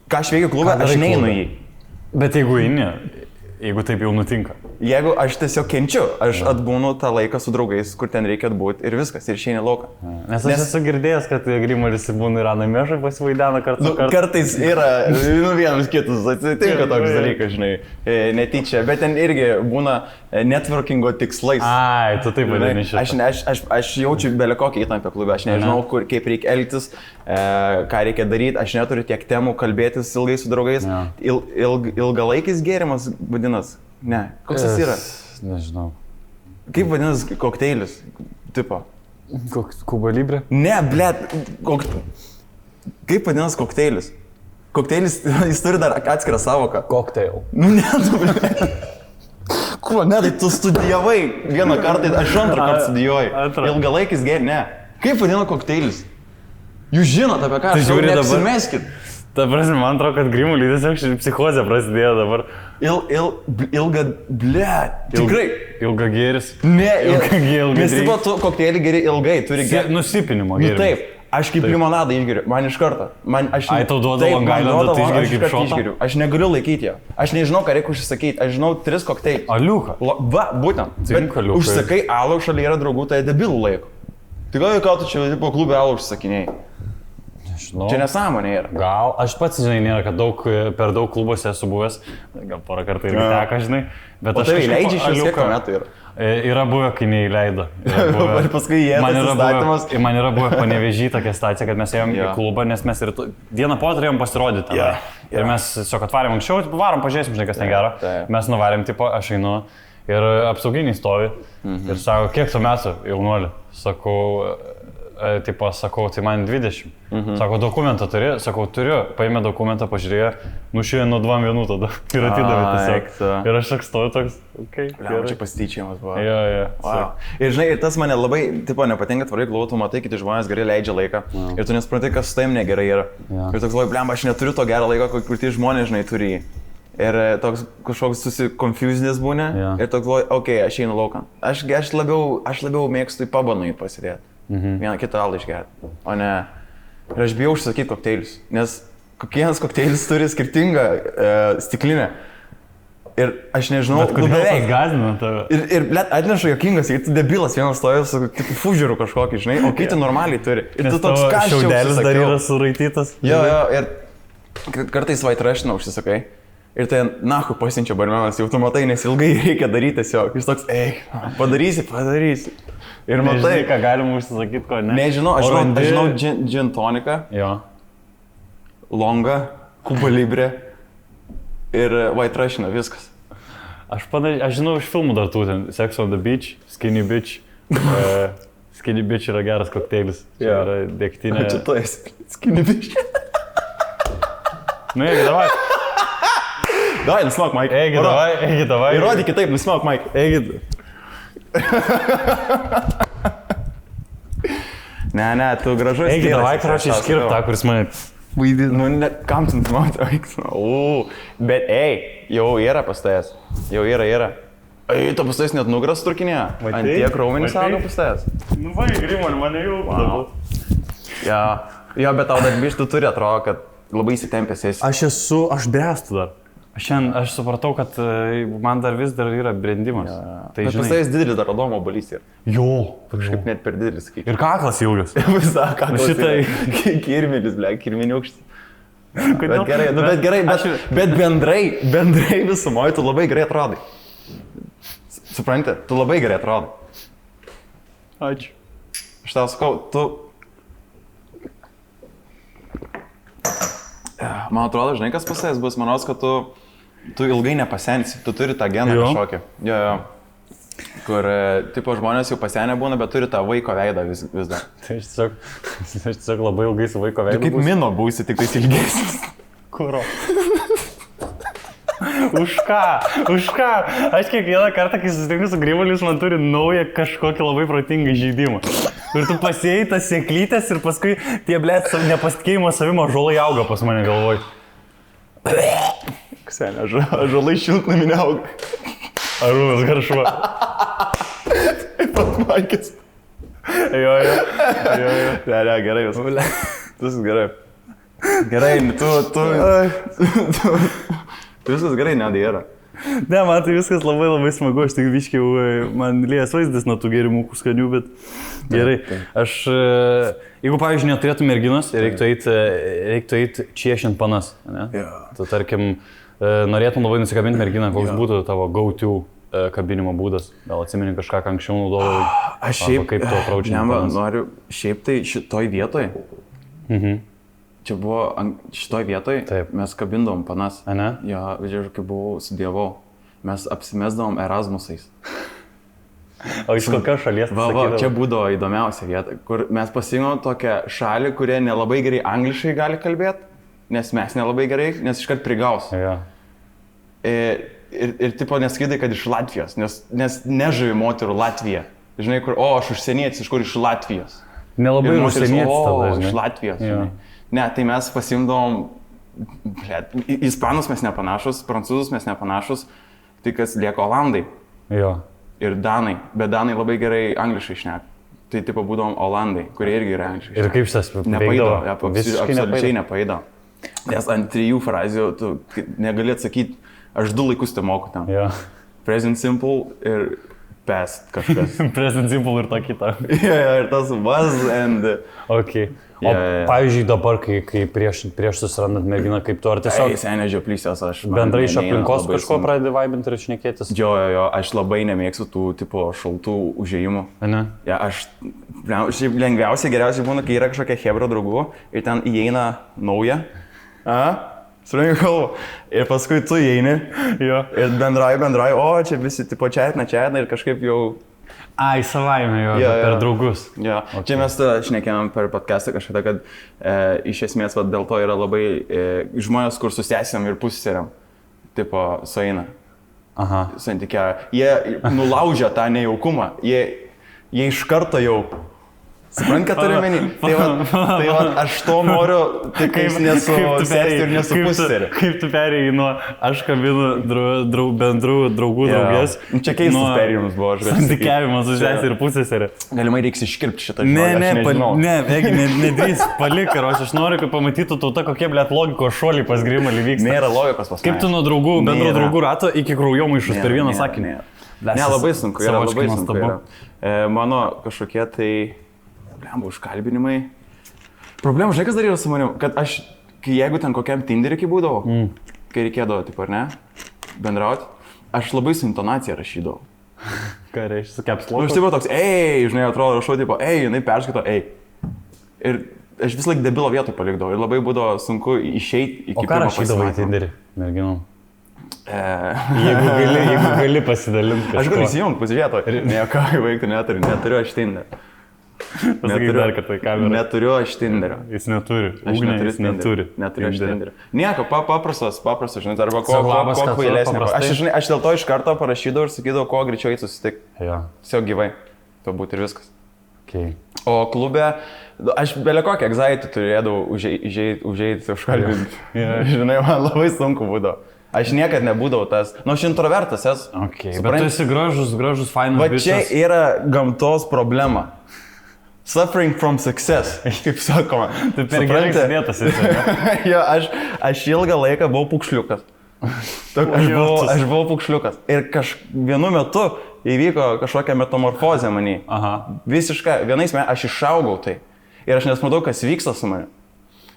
ką aš veikiu klubą, aš neinu į jį. Bet jeigu taip jau nutinka. Jeigu aš tiesiog kenčiu, aš atbūnu tą laiką su draugais, kur ten reikia atbūti ir viskas, ir išeini lauką. Nes aš esu girdėjęs, kad Grimalis būna ir Anamėžai pasivaidena kartu. Kartais yra, vienas kitus atsitinka toks dalykas, žinai, netyčia, bet ten irgi būna networkingo tikslais. Ai, tu taip vadini šitą. Aš jaučiu belekokį įtampę klube, aš nežinau, kaip reikia elgtis, ką reikia daryti, aš neturiu tiek temų kalbėtis ilgai su draugais. Ilgalaikis gėrimas vadinas. Ne, koks jis yra? Nežinau. Kaip vadinasi kokteilis? Tipo. Kuba Libre? Ne, blėt. Kaip vadinasi kokteilis? Kokteilis, jis turi dar atskirą savoką. Kokteil. Nu ne, tu blėt. Kur, ne, tai tu studijavai vieną kartą, aš antrą kartą studijuoju. Ilgalaikis gėrimas, ne. Kaip vadina kokteilis? Jūs žinot apie ką, aš jau neapsimeskit. Ta prasme, man atrodo, kad Grimulį tiesiog psichozė prasidėjo dabar. Ilga, ble, tikrai. Ilga gėris. Ne, ilga nes tipo tu kokteilį geri ilgai, turi gerti. Nusipinimo Nu gėrimas. taip, aš kaip limonadą išgeriu, man iš karto. Ai, tau duoda Long Islandą, tu išgeri kaip šotą? Aš negaliu laikyti jo. Aš nežinau, ką reikia užsisakyti. Aš žinau 3 kokteilius. Aliuka. Va, būtent. Cink Bet aliukai. užsakai alų, šalia yra draugų, tai debilų laiko. Tai gal tu čia po klubę alų užsakinėjai? Žinau. Čia nesąmonė yra. Gal, aš pats, žinai, nėra, kad per daug klubuose esu buvęs, gal porą kartų irgi teka, žinai, bet O aš tai kažkaip leidžia iš vis kiek aliuką- metų yra? Yra buvę, kai neįleido. Ir paskui jie Man yra įstatymas. man yra buvę Panevėžy tokia situacija, kad mes ėjom į Jo. klubą, nes mes ir dieną po turėjom pasirodyti. Jo, Ir mes tiesiog atvarėm anksčiau, tipo, varom, pažiūrėsim, žinai, kas negero. taip. Mes nuvarėm, tipo, aš einu ir apsauginiai stovi ir sako, kiek tu metų, jaunuoli? Sakau, tai man 20. Sako, dokumentą turi? Sakau, turiu. Paėmė dokumentą, pažiūrėjo, nušėjo nuo 2 vienų tada ir atidavė tiesiog. Ir aš toks stoju toks, okei. Ble, čia pasityčiamas buvo. Jo. Wow. Ir žinai, ir tas mane labai, tipo, nepatinka tvarai galvoju, tu matai, kiti žmonės gerai leidžia laiką. Ir tu nesupranti, kas su tavim negerai yra. Jo. Ir toks galvoju, blem, aš neturiu to gero laiko, kur tie žmonės, žinai, turi jį. Ir toks kažkoks susikonfuzinis būna. Jo. Ir toks galvoju, okei, aš einu laukan. Aš labiau mėgstu į pabą nueit pasidėti. Vieną kitą alą išgerti. O ne. Ir aš bijau užsakyti kokteilius. Nes kiekvienas kokteilis turi skirtingą stiklinę. Ir aš nežinau, Bet kodėl tas gąsdina tave? Ir blet, atneša jokingas, jei tu debilas vienas stovi su kitu fužiru kažkokį, žinai, o kiti normaliai turi. Ir tu toks kažkas šiaudelis dar yra suraitytas. Jo, ir kartais vaitrašina užsisakai. Ir tai nahu pasiunčia barmenas, jau tu matai, nes ilgai reikia daryti tiesiog. Jis toks, padarysi. Ir Matai, matai, ką galima užsisakyti, ko ne. nežinau, aš žinau gin toniką, Jo. longą, Cuba Libre ir vaitrašina, viskas. Aš žinau iš filmų dar tų, ten Sex on the Beach, Skinny Bitch. Skinny Bitch yra geras kokteilis. Čia Jo. yra degtinė. Čia tu esi skinibišė. Nu, eigi, davai. Davai, nusmauk, Mike. Eigi, davai. Įrodyk kitaip, nusmauk, Mike. Eigi. Ne, tu gražus. Eigi, davai, karočiui, iškirp tą, kuris mane... Vaidin, nu, ne, kam tu nusmauk, bet jau yra pastais. Jau yra. Ei, tu pastais net nugaras turkinėje. Ant tiek raumenys auga pastais. Nu, vai, Grimon, mane jau... Wow. Jo, bet tau dar biškai tu turi, atrodo, kad labai įsitempęs esi. Aš bręstu dar. Aš supratau, kad man dar vis dar yra brendimas. Tai Bet pastais didelis dar radomo balys yra. Jo. Kažkaip net per didelis, sakyčiau. Ir kaklas ilgas. Visą ką Šitai- Kirminis, ble, kirminiukštis. Kodėl? Bet gerai, bet bendrai visumoje tu labai gerai atrodai. Supranti, tu labai gerai atrodai. Ačiū. Aš tau sakau, man atrodo, žinai, kas pasės bus, manos, kad tu ilgai nepasensi, tu turi tą geną Jo. kažkokį. Jo. Kur, tipo, žmonės jau pasenę būna, bet turi tą vaiko veidą vis dar. Tai aš tiesiog labai ilgai su vaiko veidu. Kaip mino būsi, tik tais ilgesnis. Kuro. Už ką? Aš kiekvieną kartą, kai susitinku su Grimulis, man turi naują kažkokį labai protingą žaidimą. Ir tu pasėjai tas sėklytės ir paskui tie, blėt, nepasitikėjimo savimo žolai auga pas mane galvoj. Ksenė, žolai šiltnaminė auga. Arūnas Garšva. Pat Maikis. Jo. Ne, gerai viskas. Viskas gerai. Gerai, tu viskas gerai, nedėra. Ne, man tai viskas labai smagu, aš tik biškiau, man lėjas vaizdas nuo tų gerimų skanių, bet gerai. Aš, jeigu, pavyzdžiui, neturėtų merginos, reiktų eiti čiešint panas, ne? Tu, tarkim, norėtum labai nusikabinti merginą, koks būtų tavo go-to kabinimo būdas. Gal atsimeni kažką, ką anksčiau naudodavai? Aš šiaip, kaip tu apraučini panas? noriu, šiaip tai šitoj vietoj, čia buvo šitoj vietoj, Taip. mes kabindavom panas. A, ne? Jo, žiūrėjau, kai buvau studijavau, mes apsimesdavom Erasmusais. O iš kokios šalies? Čia būdavo įdomiausia vieta, kur mes pasirinkome tokią šalį, kurie nelabai gerai angliškai gali kalbėti, nes mes nelabai gerai, nes iškart prigaus. Jo. Ir tipo neskydai, kad iš Latvijos, nes nežavi moterų Latvija. Žinai, kur, aš užsienietis, iš kur iš Latvijos. Nelabai Ir moteris, užsienietis tada, iš žinai. Latvijos. Jo. Žinai. Ne, tai mes pasimdavom Ispanus mes nepanašus, prancūzus mes nepanašus, tai kas lieka olandai Jo. ir danai, bet danai labai gerai angliškai šneka. Tai tipo būdom olandai, kurie irgi yra angliškai. Ir kaip šitas Nepaido, veikdavo? absoliučiai nepaido. Nes ant 3 frazių tu negali atsakyti, aš 2 laikus te moku ten. Jo. Present simple ir past kažkas. Present simple ir to kitą. Ir tas was and... Okay. O Jo. pavyzdžiui dabar, kai prieš susirandant merginą, kaip tu, ar Tiesiog... tiesiog Senė žioplysios, aš... bendrai iš neina aplinkos labai kažko sunku. pradedi vaibinti ir šnekėtis? Jo, aš labai nemėgstu tų tipo šaltų užėjimų. Ne? Ja, šiaip lengviausiai, geriausiai būna, kai yra kažkokia hebra draugų ir ten įeina nauja. Surinkai kalbu. Ir paskui tu įeini. Jo. Ir bendrai, o čia visi tipo čiatina ir kažkaip jau... Ai, savaime jo, Jo, per jo. draugus. Ja. Okay. Čia mes šnekėjom per podcastą kažkada, kad iš esmės dėl to yra labai žmonės, kur su sesėm ir pusėm, tipo, sueina. Aha. Santykia. Jie nulaužia tą nejaukumą. Jie iš karto jau... Suprant, ką turiu menį? Tai va, aš to noriu, tik ne su sesė ir ne su pusėrė. Kaip tu perėjai nuo aš kabinu bendrų draugų draugės. Čia keistas perėjimas buvo, aš galiu. Santykiavimas su sesė ir pusėserė. Galimai reiks iškirpti šitą žodį. Nedrįs, palik, ir aš noriu, kad pamatytų tauta, kokie blėt logikos šuoliai pas Grimalį vyksta. Nėra logikos pas mane. Kaip tu nuo draugų, bendrų draugų rato iki kraujomaišus per vieną sakinį? Ne, labai sunku yra, labai sunku yra. Mano kažkokie tai... Blemba, užkalbinimai. Problema, žinai, kas dar yra su manim, kad aš, jeigu ten kokiam Tinderį kai būdavau, kai reikėdavo, taip ar ne, bendrauti, aš labai su intonacija rašydavau. Ką reiškia, su Nu, capsloku? aš taip pat toks, žinai, atrodo, rašau, tipo, jinai perskaito, Ir aš vis laik debilo vietoj palikdavau ir labai būdavo sunku išeiti iki O ką pirmo rašydavai pasimatymo. Tinderį, merginom? Jeigu gali pasidalinti. Aš galiu įsijungti, pasižiūrėti, ne, ką veikti neturiu aš Tinderio. Pasakyk dar kartą į kamerą. Neturiu aš Tinderio. Jis neturi. Aš Ugnė, neturiu jis neturi. Neturiu aš Tinderio. Nieko, paprastas, žinai, arba Sako, labas, kuo kad tu kvailesnė. paprastai. Aš dėl to iš karto parašydavau ir sakydavau, kuo greičiau eiti susitikti. Jo. Tiesiog gyvai. To būtų ir viskas. Okay. O klube, aš belė kokį egzaitį turėdavau užeiti užkalbinti. Žinai, man labai sunku būdavo. Aš niekad nebūdavau tas, aš introvertas esu. Okay. Bet tu esi gražus, fainas. Va čia yra gamtos problema. Suffering from success, kaip sakoma. Tai per gerai vietas esi. Jo, aš ilgą laiką buvau pukšliukas. Aš buvau pukšliukas. Ir vienu metu įvyko kažkokia metamorfozė manį. Aha. Visiškai, vienais metais aš išaugau tai. Ir aš nesmatau, kas vyksta su manim.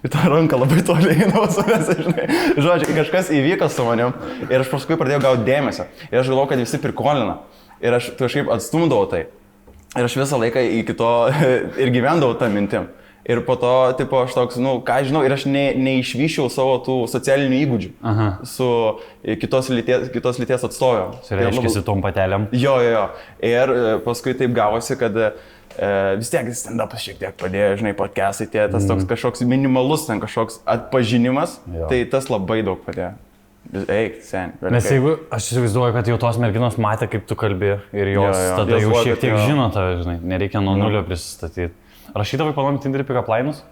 Ir ta ranka labai toliai eina su manęs, žinai. Žodžiu, kažkas įvyko su manim. Ir aš paskui pradėjau gauti dėmesio. Ir aš galvojau, kad visi prikolina. Ir aš kažkaip atstumdavau tai. Ir aš visą laiką iki to ir gyvendavau tą mintim. Ir po to, tipo, aš toks, ką žinau, ir aš neišvyšiau savo tų socialinių įgūdžių. Aha. Su kitos lyties atstovėm. Tai reiškia tom patelėm. Jo. Ir paskui taip gavosi, kad vis tiek stand-upas šiek tiek padėjo, žinai, podcastai, tas toks kažkoks minimalus, ten kažkoks atpažinimas, tai tas labai daug padėjo. Eik, sen. Nes jeigu, aš įsivaizduoju, kad jau tos merginos matė, kaip tu kalbi ir jos tada jau šiek tiek žino tave, žinai, nereikia nuo nulio prisistatyti. Rašydavai palom Tinderį pick-up line'us?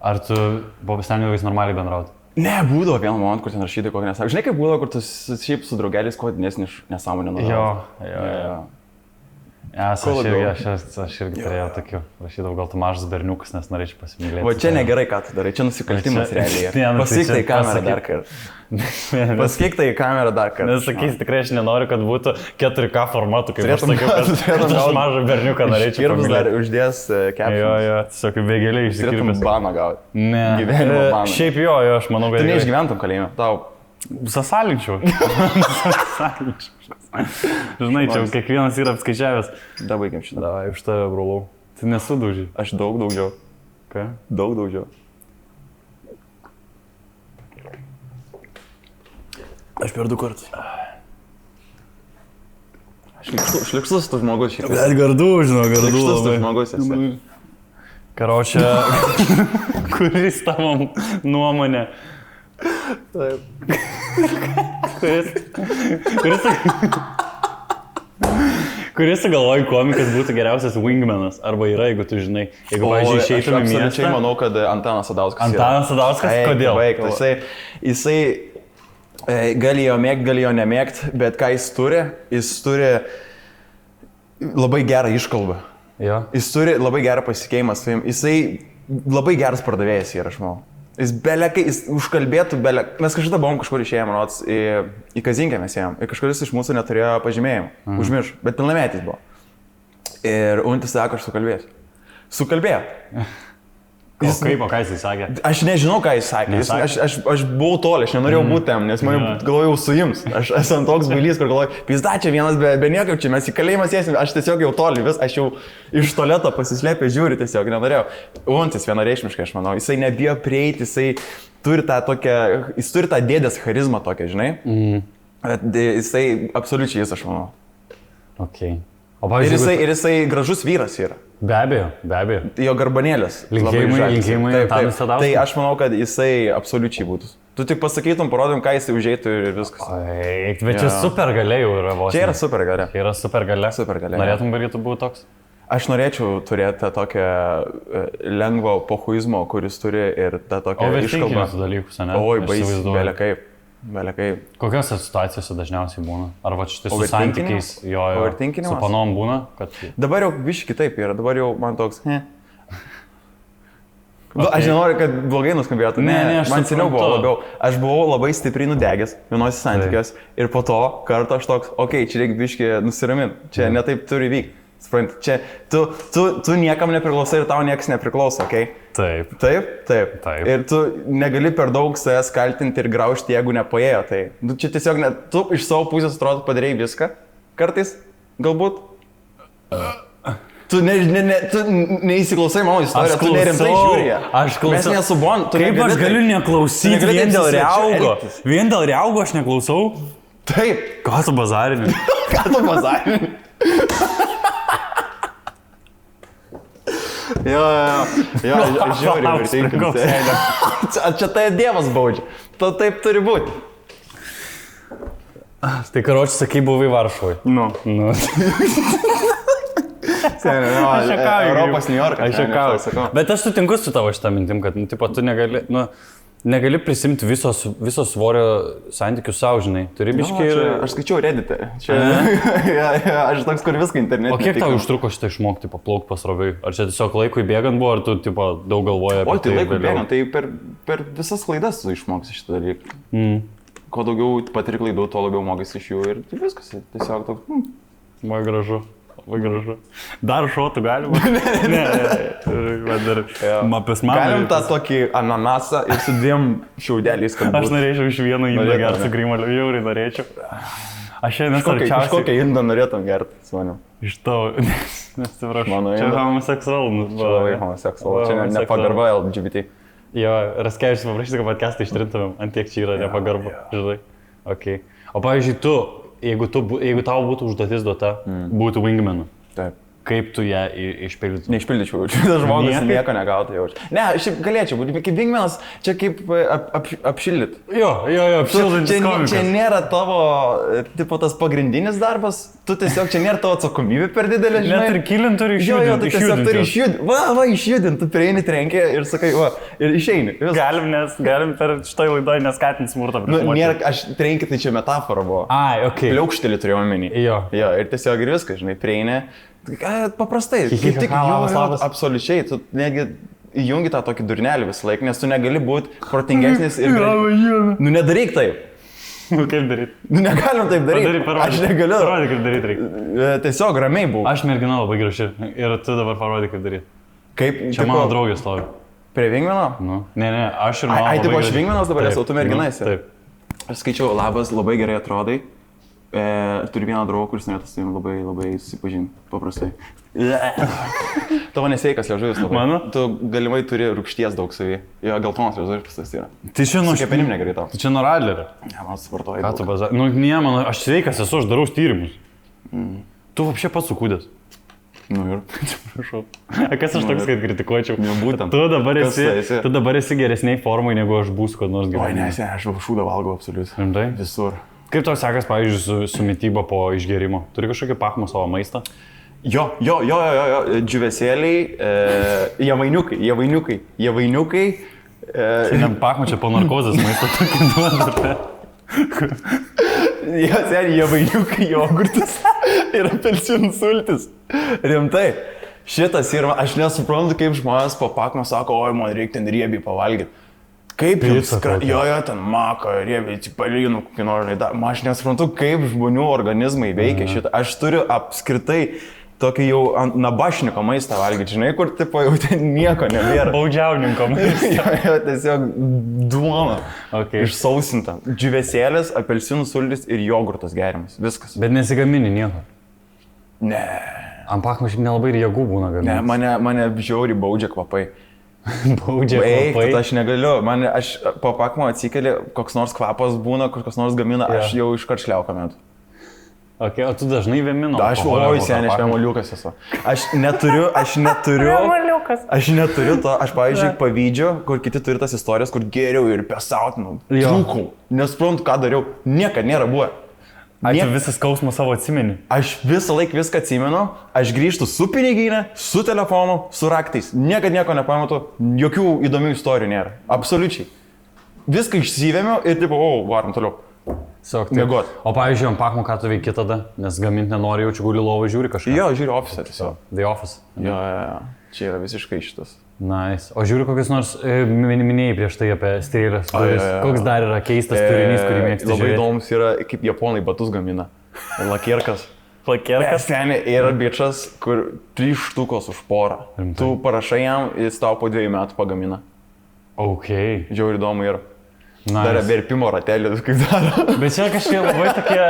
Ar tu buvo stengiavais normaliai bendrauti? Ne, būdavo vieną momentą, kur ten rašydai kokį nesąmonę. Žinai, kaip būdavo, kur tu šiaip su draugeliais kuo didesnį nesąmonę nurodai. Jo. Aš irgi turėjau tokių, rašydavau, gal tu mažas berniukas, nes norėčiau pasimylėti. O čia negerai, ką tu darai, čia nusikaltimas realiai. Pasakyk tai į kamerą dar kartą. Pasakyk tai į kamerą dar kartą. Nesakys, tikrai aš nenoriu, kad būtų 4K formatu, kaip aš sakiau, kad aš mažą berniuką norėčiau pasimylėti. Ir dar uždės kepšinį. Jo, tiesiog vėgėliai išsikirpęs. Turėtum baną gauti. Ne, gyvenimo baną. Šiaip jo, aš manau, kad... Tu neišgyventum kalėjime, tau. Sasalinčiau. Žinai, čia kiekvienas yra apskaičiavęs. Da, baigiam šitą. Davai, už tave, brolau. Tai nesudaužiai. Aš daug daugiau. Ką? Daug daugiau. Aš per 2 kartus. Šlikštus tu žmogus šiek tiek. Bet gardu, žinau, gardu. Šlikštus tu žmogus esi. Karočią, kuris tavo nuomonė? Kuris sugalvoja komikas būtų geriausias wingmanas? Arba yra, jeigu tu žinai. Jeigu, pavyzdžiui, išeitum į miestą. Aš absoliučiai manau, kad Antanas Sadauskas. Antanas Sadauskas, kodėl? Jisai gali jo mėgti, gali jo nemėgti, bet ką jis turi labai gerą iškalbą. Jo. Jis turi labai gerą pasikeimą su jim. Jisai labai geras pardavėjas yra, aš manau. Jis belekai, jis užkalbėtų belekai. Mes kažkada buvom kažkur išėjom, rods, į Kazinkę mes ėjom. Ir kažkuris iš mūsų neturėjo pažymėjimų. Užmirš, bet pilnametis buvo. Ir Untis sako, aš sukalbėsiu. Sukalbėjo. Ką jis sakė? Aš nežinau, ką jis sakė. Aš buvau toli, aš nenorėjau būti ten, nes man galvojau suims. Aš esu ant toks bailys, kur galvoju, pizda, čia vienas be nieko, čia mes į kalėjimą sėsim, aš tiesiog jau toli, aš jau iš tualeto pasislėpę žiūri, tiesiog nenorėjau. Untis vienareikšmiškai, aš manau, jisai nebijo prieiti, jisai turi tą dėdės charizmą tokią, žinai. Jisai absoliučiai jis, aš manau. Okay. Ir jisai gražus vyras yra. Be abejo. Jo garbanėlės. Linkėjimai. Tai aš manau, kad jisai absoliučiai būtų. Tu tik pasakytum, parodym, ką jisai užeitų ir viskas. Bet čia super galėjau yra vos. Čia yra super galia. Norėtum galėtų būti toks? Aš norėčiau turėti tokią lengvo pochuizmo, kuris turi ir tą tokią iškalbą. Dalykus, ne? Oi, baisiai, belekai. Kokiose situacijose dažniausiai būna? Ar va šitai su santykiais su panom būna? Kad... Dabar jau biškai kitaip yra, dabar jau man toks, Aš nenoriu, kad blogai nuskambėtų. Ne, man seniau buvo labiau. Aš buvau labai stipriai nudegęs vienose santykiuose ir po to kartą aš toks, čia reikia biškai nusiraminti, čia netaip turi vykti. Sprant, čia tu niekam nepriklausai ir tau niekas nepriklauso, okei? Taip. Ir tu negali per daug savęs kaltinti ir graužti, jeigu nepaėjo. Tai čia tiesiog, tu iš savo pusės atrodo padarėjai viską, kartais, galbūt. Tu neįsiklausai mano istoriją, tu nerimtai žiūri ją. Aš klausau. Mes nesubon. Kaip aš galiu neklausyti vien dėl Riaugo? Vien dėl Riaugo aš neklausau? Taip. Ką tu bazarini? Jo, žiūri, vertinkim. Čia tai Dievas baudžia. To taip turi būti. Tai karočiui, sakai, buvai Varšuvai. Nu. Europos New Yorkas. Aš juokauju. Bet aš sutinku su tavo šitą mintim, kad tu negali prisimti viso svorio santykių savo, žinai. Turi biškai ir... Aš skaičiau Reddit'e. Aš toks, kur viską internete. O kiek tau užtruko šitą išmokti paplaukti pasroviui? Ar čia tiesiog laikui bėgant buvo, ar tu daug galvoji apie tai? O tai laikui bėgant, tai per visas klaidas tu išmoksi šitą dalyką. Kuo daugiau patiri klaidų, tuo labiau mokysi iš jų ir viskas. Tiesiog toks... Vai gražu. Dar šotų galima? Ne. Mapės mamą. Galim tą tokį ananasą ir su 2 šiaudeliais, kad būtų. Aš norėčiau iš vieno indą gerti su Grimaliu, jauriai norėčiau. Aš šiandien arčiausiai... Iš kokią indą norėtum gerti su manim? Iš tavo... Nesiprašau. Čia homoseksualu. Čia labai homoseksualu. Čia nepagarba LGBT. Jo, Raskevičius paprašytų, kad podcastą ištrintumėm. Ant tiek čia yra nepagarba. Žinai. Okay. O pavyzdžiui, jeigu tau būtų užduotis duota būti wingmanu, taip. Kaip tu ją išpildytum? Neišpildyčiau, šitas žmogus nieko negautų jaučiu. Ne, šiaip galėčiau būti, kaip wingmanas, čia kaip apšildyti. Jo, apšildintis komikas. Čia nėra tavo, tipo, tas pagrindinis darbas, tu tiesiog čia nėra tavo atsakomybė per didelė, žinai. Net ir kilint turi išjudinti. Jo, tu tiesiog turi išjudinti. Va, išjudinti, tu prieini trenkį ir sakai, ir išeini. Galim per šitoj laidoj neskatinti smurtą. Aš trenkį, tai čia metafora buvo. Okay. Pliaukštelį turėjau omeny. Jo, ir tiesiog ir viskas, žinai, prieini. Paprastai, kaip tik absoliučiai, tu negi įjungi tą tokį durnelį visą laiką, nes tu negali būti protingesnis ir... Nedaryk taip. Kaip daryti? Negalim taip daryti. Aš negaliu. Parodyk, kaip daryti reikia. Tiesiog ramiai būk. Aš mergina labai graži ir tu dabar parodyk, kaip daryti. Kaip? Čia mano draugė stovi. Prie Vingmano? Ne, aš ir mano. Ai, taip, aš Vingmanas dabar esu, tu mergina esi. Taip. Aš skaičiau, labas, labai gerai atrodai. Turiu vieną draugą, kuris norėtų su jums labai susipažinti, paprastai. Tavo nesveikas liežuvis labai. Mano? Tu galimai turi rūgšties daug savį. Jo, geltonas liežuvis tas yra. Tai čia nuo kepenim negerai tau. Tai čia nuo Radlerio. Ne, man suvartoji. Ką tu bazar? Man, aš sveikas esu, aš darau tyrimus. Tu apšė pats sukūdęs. Ir. Atsiprašau. Kas aš toks, kad kritikuočiau? Būtent. Tu dabar esi geresniai formai, negu aš būsiu, kad nors gyvenime. Oi, ne, aš šūdą valgau absoliučiai. Rimtai? Visur. Kaip tau sekas, pavyzdžiui, su mityba po išgerimo? Turi kažkokį pakmų savo maistą? Jo, džiuvesėliai, javainiukai. Šiandien pakmų čia po narkozės maistą tokį duoda. Jo, seniai, javainiukai, jogurtas ir apelsinų sultis. Rimtai. Šitas yra, aš nesuprantu, kaip žmonės po pakmą sako, oi, man reikia ten riebiai pavalgyti. Kaip jums, jo, ten maka, riebiai, cipalynų, kokį nors laidą. Aš nesuprantu, kaip žmonių organizmai veikia šitą. Aš turiu apskritai tokį jau nabašniko maistą valgyti, žinai, kur tipo jau ten nieko nebėra. Baudžiauninko maistą. Jo, tiesiog duona. Okay. Išsausinta. Džiuvesėlis, apelsinų sultis ir jogurtas gerimas. Viskas. Bet nesigamini nieko. Ne. Ant pakmų šiaip nelabai ir jėgų būna gaminti. Ne, mane žiauriai baudžia kvapai. Baudžia Eik, kvapai. aš negaliu. Aš po pakmo atsikeli, koks nors kvapas būna, koks nors gamina, aš jau iškart šliauką metu. Okay, o tu dažnai vėmino? Aš seniai, aš vėmoliukas esu. Aš neturiu to, aš pavyzdžiui pavydžiu, kur kiti turi tas istorijas, kur geriau ir pesautinu. Trūkau, nesuprantu, ką dariau, niekada nėra buvę. Tu visą skausmą savo atsimeni? Aš visą laiką viską atsimenu, aš grįžtu su piniginė, su telefonu, su raktais. Niekada nieko nepamatu, jokių įdomių istorijų nėra. Absoliučiai. Viską išsivėmiau ir tipo, varom toliau. Miegot. O pavyzdžiui, ant pakmų ką tu veiki tada? Nes gaminti nenori, jaučiu guli lovą, žiūri kažką. Jo, žiūri ofisą tiesiog. The Office. Jo. Čia yra visiškai šitas. Nice. O žiūri kokius nors, minėjai prieš tai apie strėlės. Koks dar yra keistas turinys, kurį mėgsti labai žiūrėti? Įdomus yra, kaip japonai batus gamina. Lakierkas. Lakierkas? Seniai yra bičas, kur 3 štukos už porą. Tu parašai jam, jis tau po 2 metų pagamina. Ok. Žiauriai įdomu yra. Nice. Dar verpimo ratelį, kaip daro. Bet čia kažkiek labai tokie...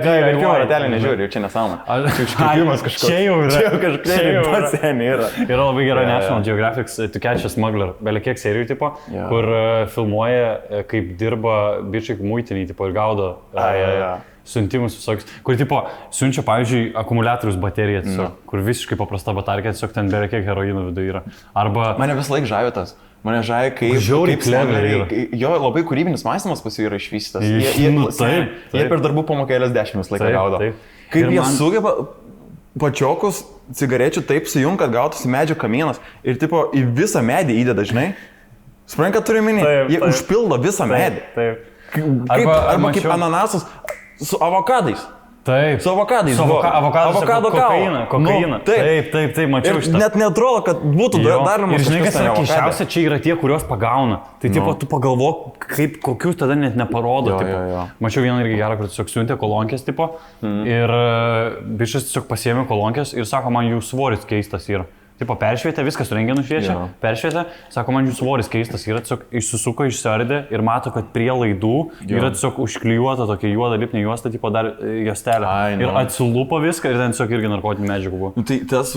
Verpimo ratelį nežiūri, čia nesąmonė. Čia iškirpimas kažkoks. Čia jau yra. Čia jau kažkaip pats seniai yra. Yra labai gera National Geographic's To Catch a Smuggler, belia kiek serijų tipo, kur filmuoja, kaip dirba bičiai muitiniai tipo, ir gaudo siuntimus visokius. Kur tipo siunčia, pavyzdžiui, akumuliatorius bateriją tiesiog, kur visiškai paprasta batarkė, tiesiog ten belia kiek heroino viduje yra. Arba... Mane vis laik žavė tas. Mane žavė, kaip... Žiauriai clever. Jo, labai kūrybinis mąstymas pas jų yra išvystytas. Jie per darbų pamokėlės 10 laiką gaudo. Kaip jie sugeba pačiokus cigarečių taip sujungt, kad gautųsi medžio kamienas ir tipo į visą medį įdeda, žinai. Supranti, ką turiu minį? Jie užpildo visą medį. Arba kaip ananasus su avokadais. Taip. Su avokadais. Avokado kokainą. Taip, mačiau šitą. Net netrodo, kad būtų daromas. Ir žinai, kas yra keiščiausia, čia yra tie, kuriuos pagauna. Tai tipo, tu pagalvok, kokius tada net neparodo. Mačiau vieną irgi gerą, kur tiesiog siuntė kolonkės tipo. Ir bišas tiesiog pasiėmė kolonkės ir sako, man jų svoris keistas yra. Tipo, peršvietė, viskas rengė nušviečia, peršvietė, sako, man jų svoris keistas yra, tiesiog išsisuko, išsiardė ir mato, kad prie laidų yra tiesiog užklijuota tokia juoda lipnė juosta, tipo dar juostelė. Ir atsilupo viską ir ten tiesiog irgi narkotinių medžiagų buvo. Tai tas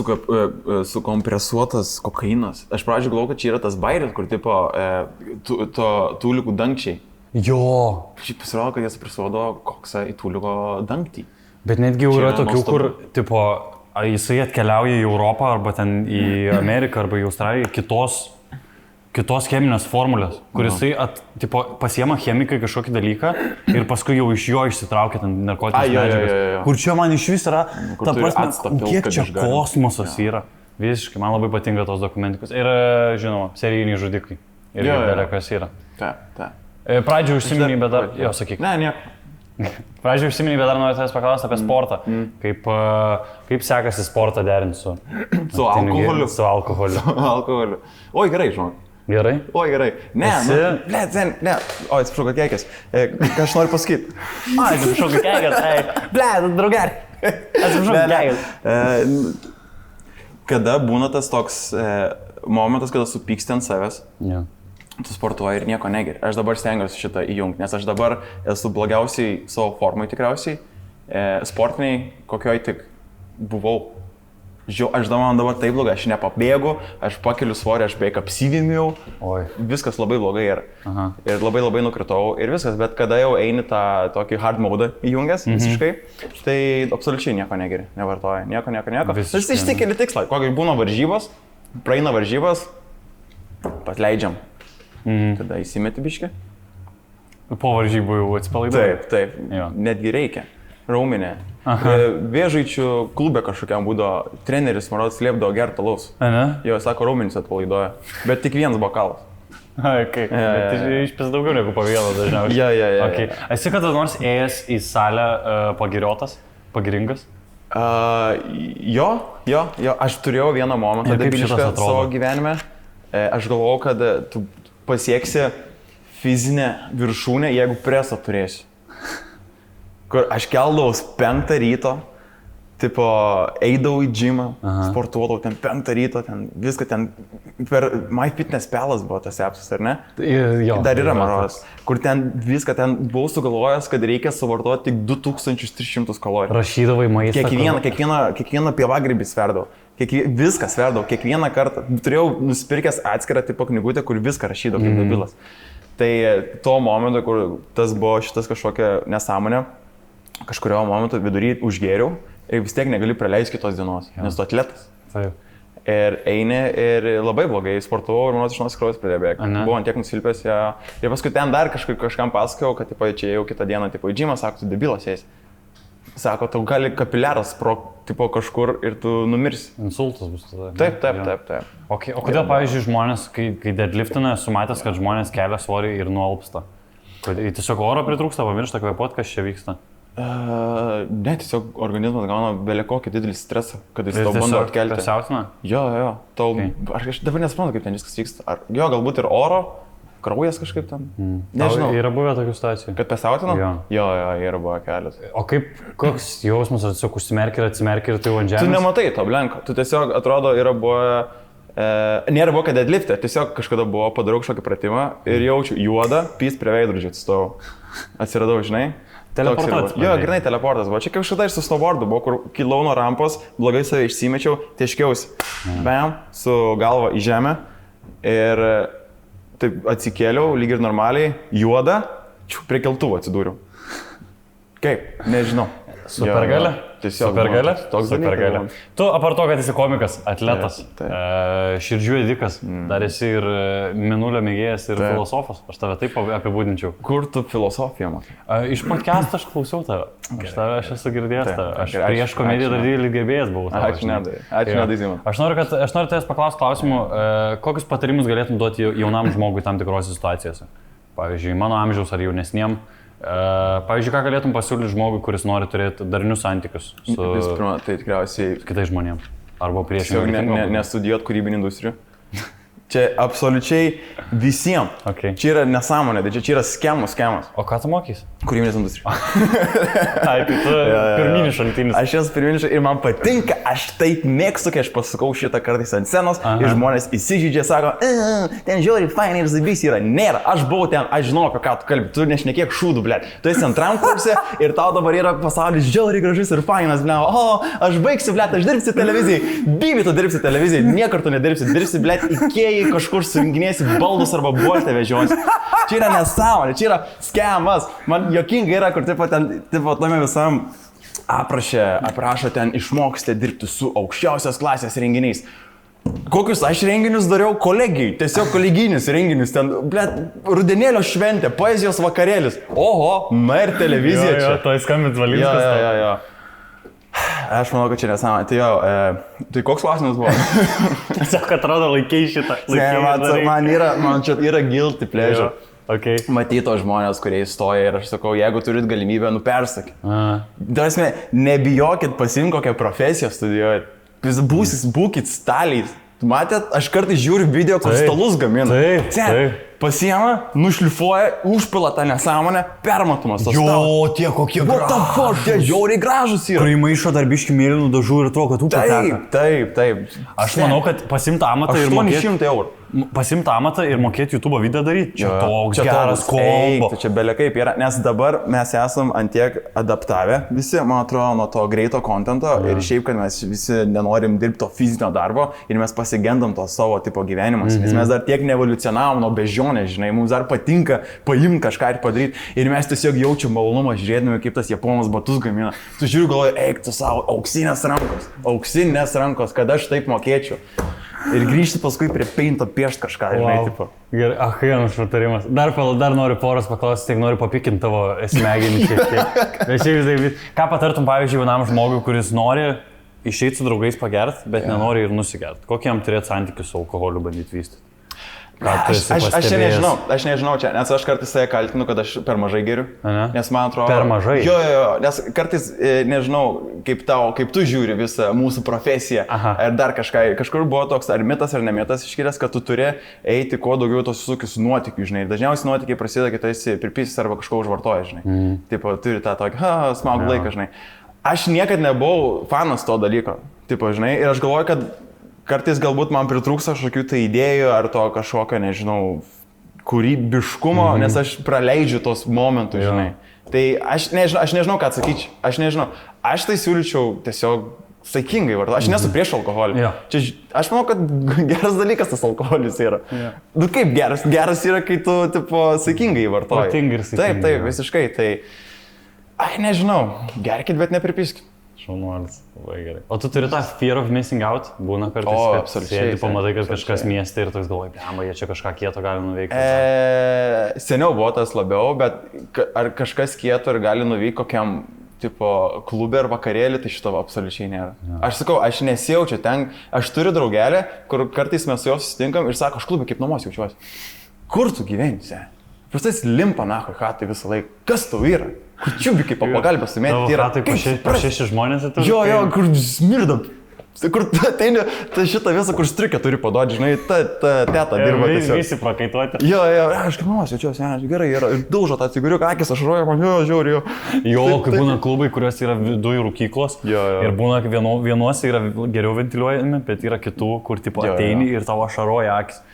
sukompresuotas kokainas. Aš pradžioj galvoju, kad čia yra tas bairis, kur tipo tūlikų dangčiai. Jo. Šiaip pasirodo, kad jie suprisuodo koksą į tūliko dangtį. Bet netgi jau yra tokių, kur tipo... Jisai atkeliauja į Europą arba ten į Ameriką arba į Australiją kitos cheminės formulės, kur jisai pasiema chemikai kažkokį dalyką ir paskui jau iš jo išsitraukia ten narkotinės medžiagas. Kur čia man iš vis yra, ta prasme, kiek čia kosmosas yra. Visiškai, man labai patinka tos dokumentikos. Ir, žinoma, serijiniai žudikai. Ir belia kas yra. Pradžioje užsiminėjai, bet dar... Jo, sakyk. Pradžioje užsiminėjai, bet dar noriu tavęs paklausti apie sportą. Kaip sekasi sportą derinti su alkoholiu? Su alkoholiu. Oi, gerai, žinok. Gerai? Oi, gerai. Ne. O, atsiprašau, kad keikės. Ką aš noriu pasakyti? Atsiprašau, kad keikės. Draugeri. Atsiprašau, kad keikės. Kada būna tas toks momentas, kada supyksti ant savęs? Tu sportuoji ir nieko negeri. Aš dabar stengiuosi šitą įjungti, nes aš dabar esu blogiausiai savo formai tikriausiai. Sportiniai, kokioj tik buvau. Aš dabar taip blogai, aš nepabėgu, aš pakeliu svorį, aš beveik apsivimiau. Viskas labai blogai yra. Ir labai nukritau ir viskas, bet kada jau eini tą tokį hard mode įjungęs visiškai, tai absoliučiai nieko negeri, nevartoji, nieko. Aš išsikeli tikslą, kokiai būna varžybos, praeina varžybos, pasleidžiam. Tada įsimeti biškį. Po varžybų jau atsipalaiduoja. Taip, Jo. netgi reikia. Raumenė. Vėžaičių klube kažkokiam būdo treneris, man rodos, slėpdavo gertą alaus. Ne? Jo, sako, raumenys atpalaiduoja. Bet tik vienas bokalas. Okay. Išpės daugiau negu po vieną dažniausiai. Jo. Okay. Esi kada nors ėjęs į salę pagiriotas, pagiringas? Jo. Aš turėjau vieną momentą debilišką savo gyvenime. Aš galvojau, kad tu pasieksi fizinę viršūnę, jeigu presą turėsi. Kur aš keldavau 5 ryto, tipo, eidavau į džimą, sportuodavau ten 5 ryto, ten viską ten per MyFitnessPal buvo tas appsas, ar ne? Jo. Dar yra maros, kur ten viską ten buvau sugalvojęs, kad reikia suvartoti tik 2300 kalorijų. Rašydavai maistą. Kiekvieną pievagrybį sverdavau. Viską sverdavau, kiekvieną kartą. Turėjau nusipirkęs atskirą tipo knygutę, kur viską rašydavau kaip debilas. Tai tuo momentu, kur tas buvo šitas kažkokia nesąmonė, kažkurio momento vidury užgėriau ir vis tiek negali praleisti kitos dienos, nes tu atletas. Taip. Ir eini ir labai blogai sportavau ir manos iš nors kraujas pradėjo bėgti. Buvo ant tiek nusilpęs ją. Ir paskui ten dar kažkam pasakojau, kad tipo, čia jau kitą dieną tipo, į džimą, sako, tu debilas eisi. Sako, tau gali kapiliaras tipo, kažkur ir tu numirsi. Insultas bus tada. Taip. Okay. O kodėl, pavyzdžiui, žmonės, kai deadliftina, esu matęs, kad žmonės kelia svorį ir nualpsta? Tiesiog oro pritrūksta, pamiršta kvėpuot, kas čia vyksta? Ne, tiesiog organizmas gauna belė kokį didelį stresą, kad jis tau bando atkelti. Tai siautina? Jo. Aš dabar nesuprantu, kaip ten viskas vyksta. Jo, galbūt ir oro, kraujas kažkaip ten. Nežinau. Yra buvę tokių situacijų? Kad pasiautina? Jo, yra buvę kelias. O koks jausmas, ar tiesiog užsimerki ir tai ant žemės? Tu nematai to blenko. Tu tiesiog atrodo yra buvę... Nėra buvo, kad deadliftė. Tiesiog kažkada buvo, padarau kažkokį pratimą ir jaučiu juodą, pys prie veidrodžio atstovau. Atsiradau, žinai. Teleportuotis. Jo, grinai teleportas buvo. Čia kažkada ir su snowboardu buvo, kur kilau nuo rampos, blogai save išsimečiau, tieškiausi. Bam, su galva į žemę ir taip atsikėliau, lyg ir normaliai, juoda, prie keltuvo atsidūriau. Kaip? Nežinau. Supergalia? Tiesiog. Supergalia? Toks Supergalia. Tu, apart to, kad esi komikas, atletas, širdžių ėdikas, dar esi ir mėnulio mėgėjas ir filosofas. Aš tave taip apibūdinčiau. Kur tu filosofiją matai? Iš podcast'o aš klausiau tave. Aš esu girdėjęs tave. Aš prieš komediją dar didelį gerbėjas buvau. Ačiū nedai, Zimai. Aš noriu tavęs paklausti klausimų, kokius patarimus galėtum duoti jaunam žmogui tam tikrose situacijose? Pavyzdžiui, mano amžiaus ar jaunesniem. Pavyzdžiui, ką galėtum pasiūlyti žmogui, kuris nori turėti darnius santykius su tai tikriausiai kitais žmonėms? Arba priešingai. Nestudijuot kūrybinį industrijų. Čia absoliučiai visiems. Okay. Čia yra nesąmonė, tai čia yra skemas. O ką tu mokys? Kūrybinės industrijos. Tai tu pirminis šaltinis. Aš esu pirminis šaltinis ir man patinka, aš taip mėgstu, kai aš pasakau šitą kartais ant scenos ir žmonės įsižydžia, sako, ten žiauriai fainai ir zabys yra. Nėra, aš buvau ten, aš žinau, apie ką tu kalbi, tu nešnekėk šūdų, blėt. Tu esi antram kurse ir tau dabar yra pasaulis žiauriai gražus ir fainas, blėt. O, aš baigsiu, blėt, aš dirbsiu televizijai. Bibi, tu dirbsi televizijai, niekur tu nedirbsi, blėt, Ikėjai kažkur surinkinėsi baldus arba buoštę vežiosi. Čia yra nesąmonė, čia yra skemas. Man jokinga yra, kur tame visam aprašo ten išmokstė dirbti su aukščiausios klasės renginiais. Kokius aš renginius dariau? Kolegijai, tiesiog koleginius renginius. Ten, blėt, rudenėlio šventė, poezijos vakarėlis. Oho, na ir televizija čia. Tai skambint Valinskas. Jo. Aš manau, kad čia nesąmonė. Tai jo, tai koks klausimas buvo? Tiesiog atrodo laikiai šitą. Man čia yra guilty pleasure. Okay. Matyto žmonės, kurie įstoja ir aš sakau, jeigu turit galimybę, nupersakyk. Dasme, nebijokit pasimti kokią profesiją studijuoti. Būkit staliais. Matėt, aš kartais žiūriu video, kur stalus gamina. Taip. Pasiema, nušlifuoja, užpila tą nesąmonę, permatomas tas stalas. Jo, tie kokie gražus. What the fuck, tie žiauriai gražus yra. Kurį maišo dar biškį mėlynų dažų ir atrodo, kad upė teka. Taip. Aš manau, kad pasimti amatą ir 800 eurų. Pasimti amatą ir mokėti YouTube video daryti. Čia toks geras kombo. Čia belekaip yra, nes dabar mes esam antiek adaptavę visi, man atrodo, nuo to greito kontento ir šiaip, kad mes visi nenorim dirbti to fizinio darbo ir mes pasigendam to savo tipo gyvenimas. Nes mes dar tiek neevoliucionavom nuo bežionės, žinai, mums dar patinka paimti kažką ir padaryti ir mes tiesiog jaučiam malonumą žiūrėdami, kaip tas japonas batus gamina. Tu žiūri, galvoji, eik tu savo, auksinės rankos, kad aš taip mokėčiau. Ir grįžti paskui prie peinto piešti kažką, žinai, tipo. Gerai, ahienas patarimas. Dar noriu poros paklausti, tik noriu papikinti tavo smegenį šiek tiek. Bet šiaip, ką patartum, pavyzdžiui, vienam žmogui, kuris nori išeiti su draugais pagerti, bet nenori ir nusigerti? Kokį jam turėti santykių su alkoholiu bandyti vystyti? Aš nežinau čia, nes aš kartais save kaltinu, kad aš per mažai geriu. Nes man atrodo... Per mažai? Jo, nes kartais, nežinau, kaip tu žiūri visą mūsų profesiją. Ar dar kažkur buvo toks, ar mitas, ar nemitas iškilęs, kad tu turi eiti kuo daugiau tos visokius nuotykių, žinai. Dažniausiai nuotykiai prasideda, kai tu esi pripysis arba kažko užvartoja, žinai. Tipo, turi tą tokį, smagų laiką, žinai. Aš niekad nebuvau fanas to dalyko, tipo, žinai, ir aš galvoju, kad kartais galbūt man pritrūksta kažkokių tai idėjų ar to kažkokio, nežinau, kūrybiškumo, nes aš praleidžiu tos momentus, žinai. Tai aš nežinau, ką atsakyčiau. Aš nežinau. Aš tai siūlyčiau tiesiog saikingai vartoti. Aš nesu prieš alkoholį. Čia, aš manau, kad geras dalykas tas alkoholis yra. Nu kaip geras? Geras yra, kai tu, tipo, saikingai vartoji. Protingai ir saikingai. Taip, visiškai. Tai, nežinau, gerkit, bet nepripiskit. Šaunuolis, labai gerai. O tu turi tą fear of missing out? Būna kartais, kad sėdi, pamatai, kad kažkas mieste ir toks galvoji, jie čia kažką kieto gali nuveikti. Seniau buvo tas labiau, bet ar kažkas kieto ir gali nuveikti kokiam tipo klube ar vakarėlį, tai šito absoliučiai nėra. Aš sakau, aš nesijaučiu ten, aš turiu draugelę, kur kartais mes su juo susitinkam ir sako, aš klube kaip namuose jaučiuosi. Kur tu gyveni, se? Prastais limpa nahui hatai visą laiką. Kas tau yra? Kur čiubikai pagalbę sumėti yra? Po 6 žmonės atėjo? Jo, kur smirdam. Kur ateini, tai šitą visą, kur striukę turi paduoti, žinai, ta teta dirba tiesiog. Visi prakaituoti. Jo, aš kaip namuose jaučiuosi, gerai yra. Ir daužo tą cigariuką, akis ašaroja, man žiūri jo. Jo, kai būna klubai, kuriuose yra viduje rūkyklos. Ir būna, vienuose yra geriau ventiliuojami, bet yra kitų, kur tipo ateini ir tavo ašaroja akis.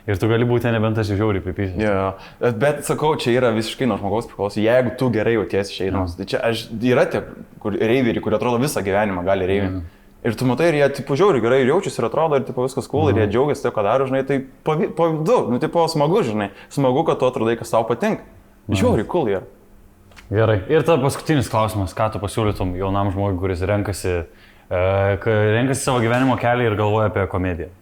Ir tu gali būti nebent aš žiauriai pipysęs. Jo, bet sakau, čia yra visiškai nuo žmogaus priklauso. Jeigu tu gerai jautiesi išeidamas, tai čia yra tie reiveriai, kurie atrodo visą gyvenimą gali reivinti. Ir tu matai, ir jie tipo žiauriai gerai jaučiasi ir atrodo, ir tipo viskas cool, ir jie džiaugiasi tai, ką daro, žinai, tai pavydu, nu tipo smagu, žinai, smagu, kad tu atrodai, kas tau patinka. Žiauriai cool yra. Gerai. Ir tada paskutinis klausimas, ką tu pasiūlytum jaunam žmogui, kuris renkasi savo gyvenimo kelią ir galvoja apie komediją?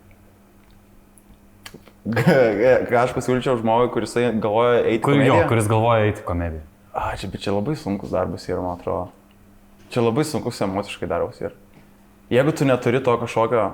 Ką aš pasiūlyčiau žmogui, kuris galvoja eiti komediją? Kuris galvoja eiti komediją. Čia labai sunkus darbas yra, man atrodo. Čia labai sunkus emociškai darbas yra. Jeigu tu neturi to kažkokio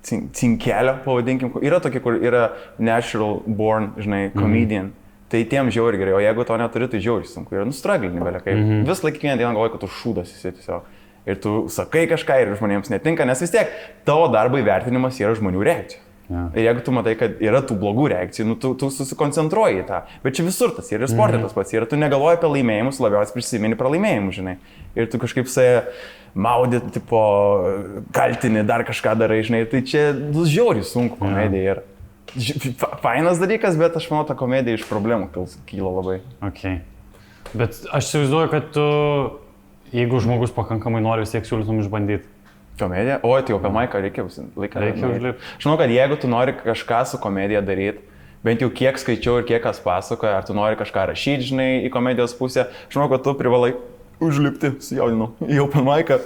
cinkelio, pavadinkim, yra tokie, kur yra natural born, žinai, comedian, tai tiem žiauri gerai, o jeigu to neturi, tai žiauri sunku. Yra nustraglinį belė, vis laik kiekvieną dieną galvoji, kad tu šūdas esi tiesiog. Ir tu sakai kažką ir žmonėms netinka, nes vis tiek tavo darbo įvertinimas yra žmonių reakcija. Ir jeigu tu matai, kad yra tų blogų reakcijų, nu, tu susikoncentruoji į tą. Bet čia visur tas yra, ir sporte tas pats yra. Tu negalvoji apie laimėjimus, labiausiai prisimeni pralaimėjimus, žinai. Ir tu kažkaip maudi, tipo, kaltini, dar kažką darai, žinai. Tai čia žiauriai sunku komedija yra. Fainas dalykas, bet aš manau, ta komedija iš problemų kyla labai. Okay. Bet aš įsivaizduoju, kad tu, jeigu žmogus pakankamai nori, vis tiek siūlytum išbandyti. Komedija? O, tai open mic'ą reikia užlipti. Aš manau, kad jeigu tu nori kažką su komedija daryti, bent jau kiek skaičiau ir kiek kas pasakoja, ar tu nori kažką rašyti, žinai, į komedijos pusę, aš manau, kad tu privalai užlipti, sujaudinau, į open mic'ą,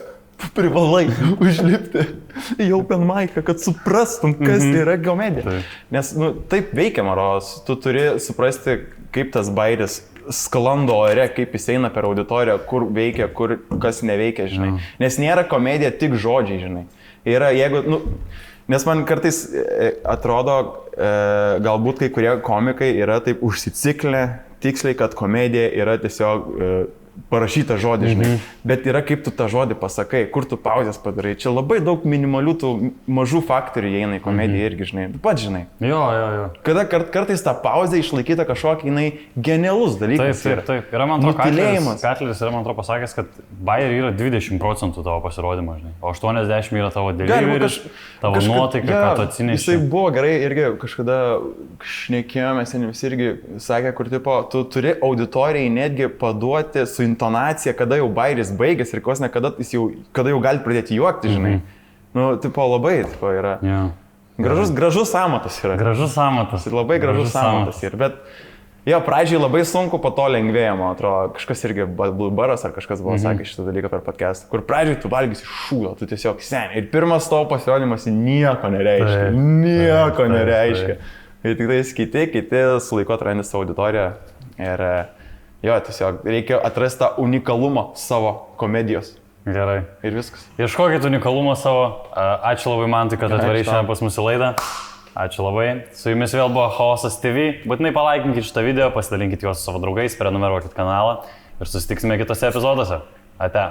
privalai užlipti į open mic'ą, kad suprastum, kas tai yra komedija. Nes, nu, taip veikia, Maros, tu turi suprasti, kaip tas bairis sklando ore, kaip jis eina per auditoriją, kur veikia, kur kas neveikia, žinai. Nes nėra komedija tik žodžiai, žinai. Yra, jeigu, nu, nes man kartais atrodo, galbūt kai kurie komikai yra taip užsiciklę tiksliai, kad komedija yra tiesiog parašytą žodį, žinai. Bet yra kaip tu tą žodį pasakai, kur tu pauzės padarai. Čia labai daug minimalių tų mažų faktorių įeina į komediją irgi, žinai. Tu pats žinai. Jo. Kada kartais tą pauzę išlaikyta kažkokį, jinai genialus dalykas. Taip. Yra man atrodo, Katleris yra man atrodo pasakęs, kad Bayer yra 20% tavo pasirodymo, žinai. O 80% yra tavo deliveris, tavo nuotaika, ką tu atsineši. Jisai buvo gerai irgi kažkada šnekėjomės, visi irgi sakė, kur tipo, tu turi auditorijai netgi paduoti su intonacija, kada jau bairis baigėsi ir kosne, kada jau gali pradėti juokti, žinai. Nu, tipo, labai, tipo, yra. Gražus amatas yra. Gražus amatas. Labai gražus amatas yra, bet Jo, pradžiai labai sunku, po to lengvėja, man atrodo, kažkas irgi Blue Baras ar kažkas buvo sakė šitą dalyką per podcastą, kur pradžiai tu valgysi šūdo, tu tiesiog seniai. Ir pirmas tavo pasirodymas nieko nereiškia. Nieko nereiškia. Ir tik tai kiti su laiku atrandi savo auditoriją. Ir jo, tiesiog reikia atrasti tą unikalumą savo komedijos. Gerai. Ir viskas. Ieškokit unikalumą savo. Ačiū labai Mantai, kad atvarai šiandien pas mūsų laidą. Ačiū labai. Su jumis vėl buvo Chaosas TV. Būtinai palaikinkit šitą video, pasidalinkit juos su savo draugais, prenumeruokit kanalą ir susitiksime kitose epizoduose. Ate.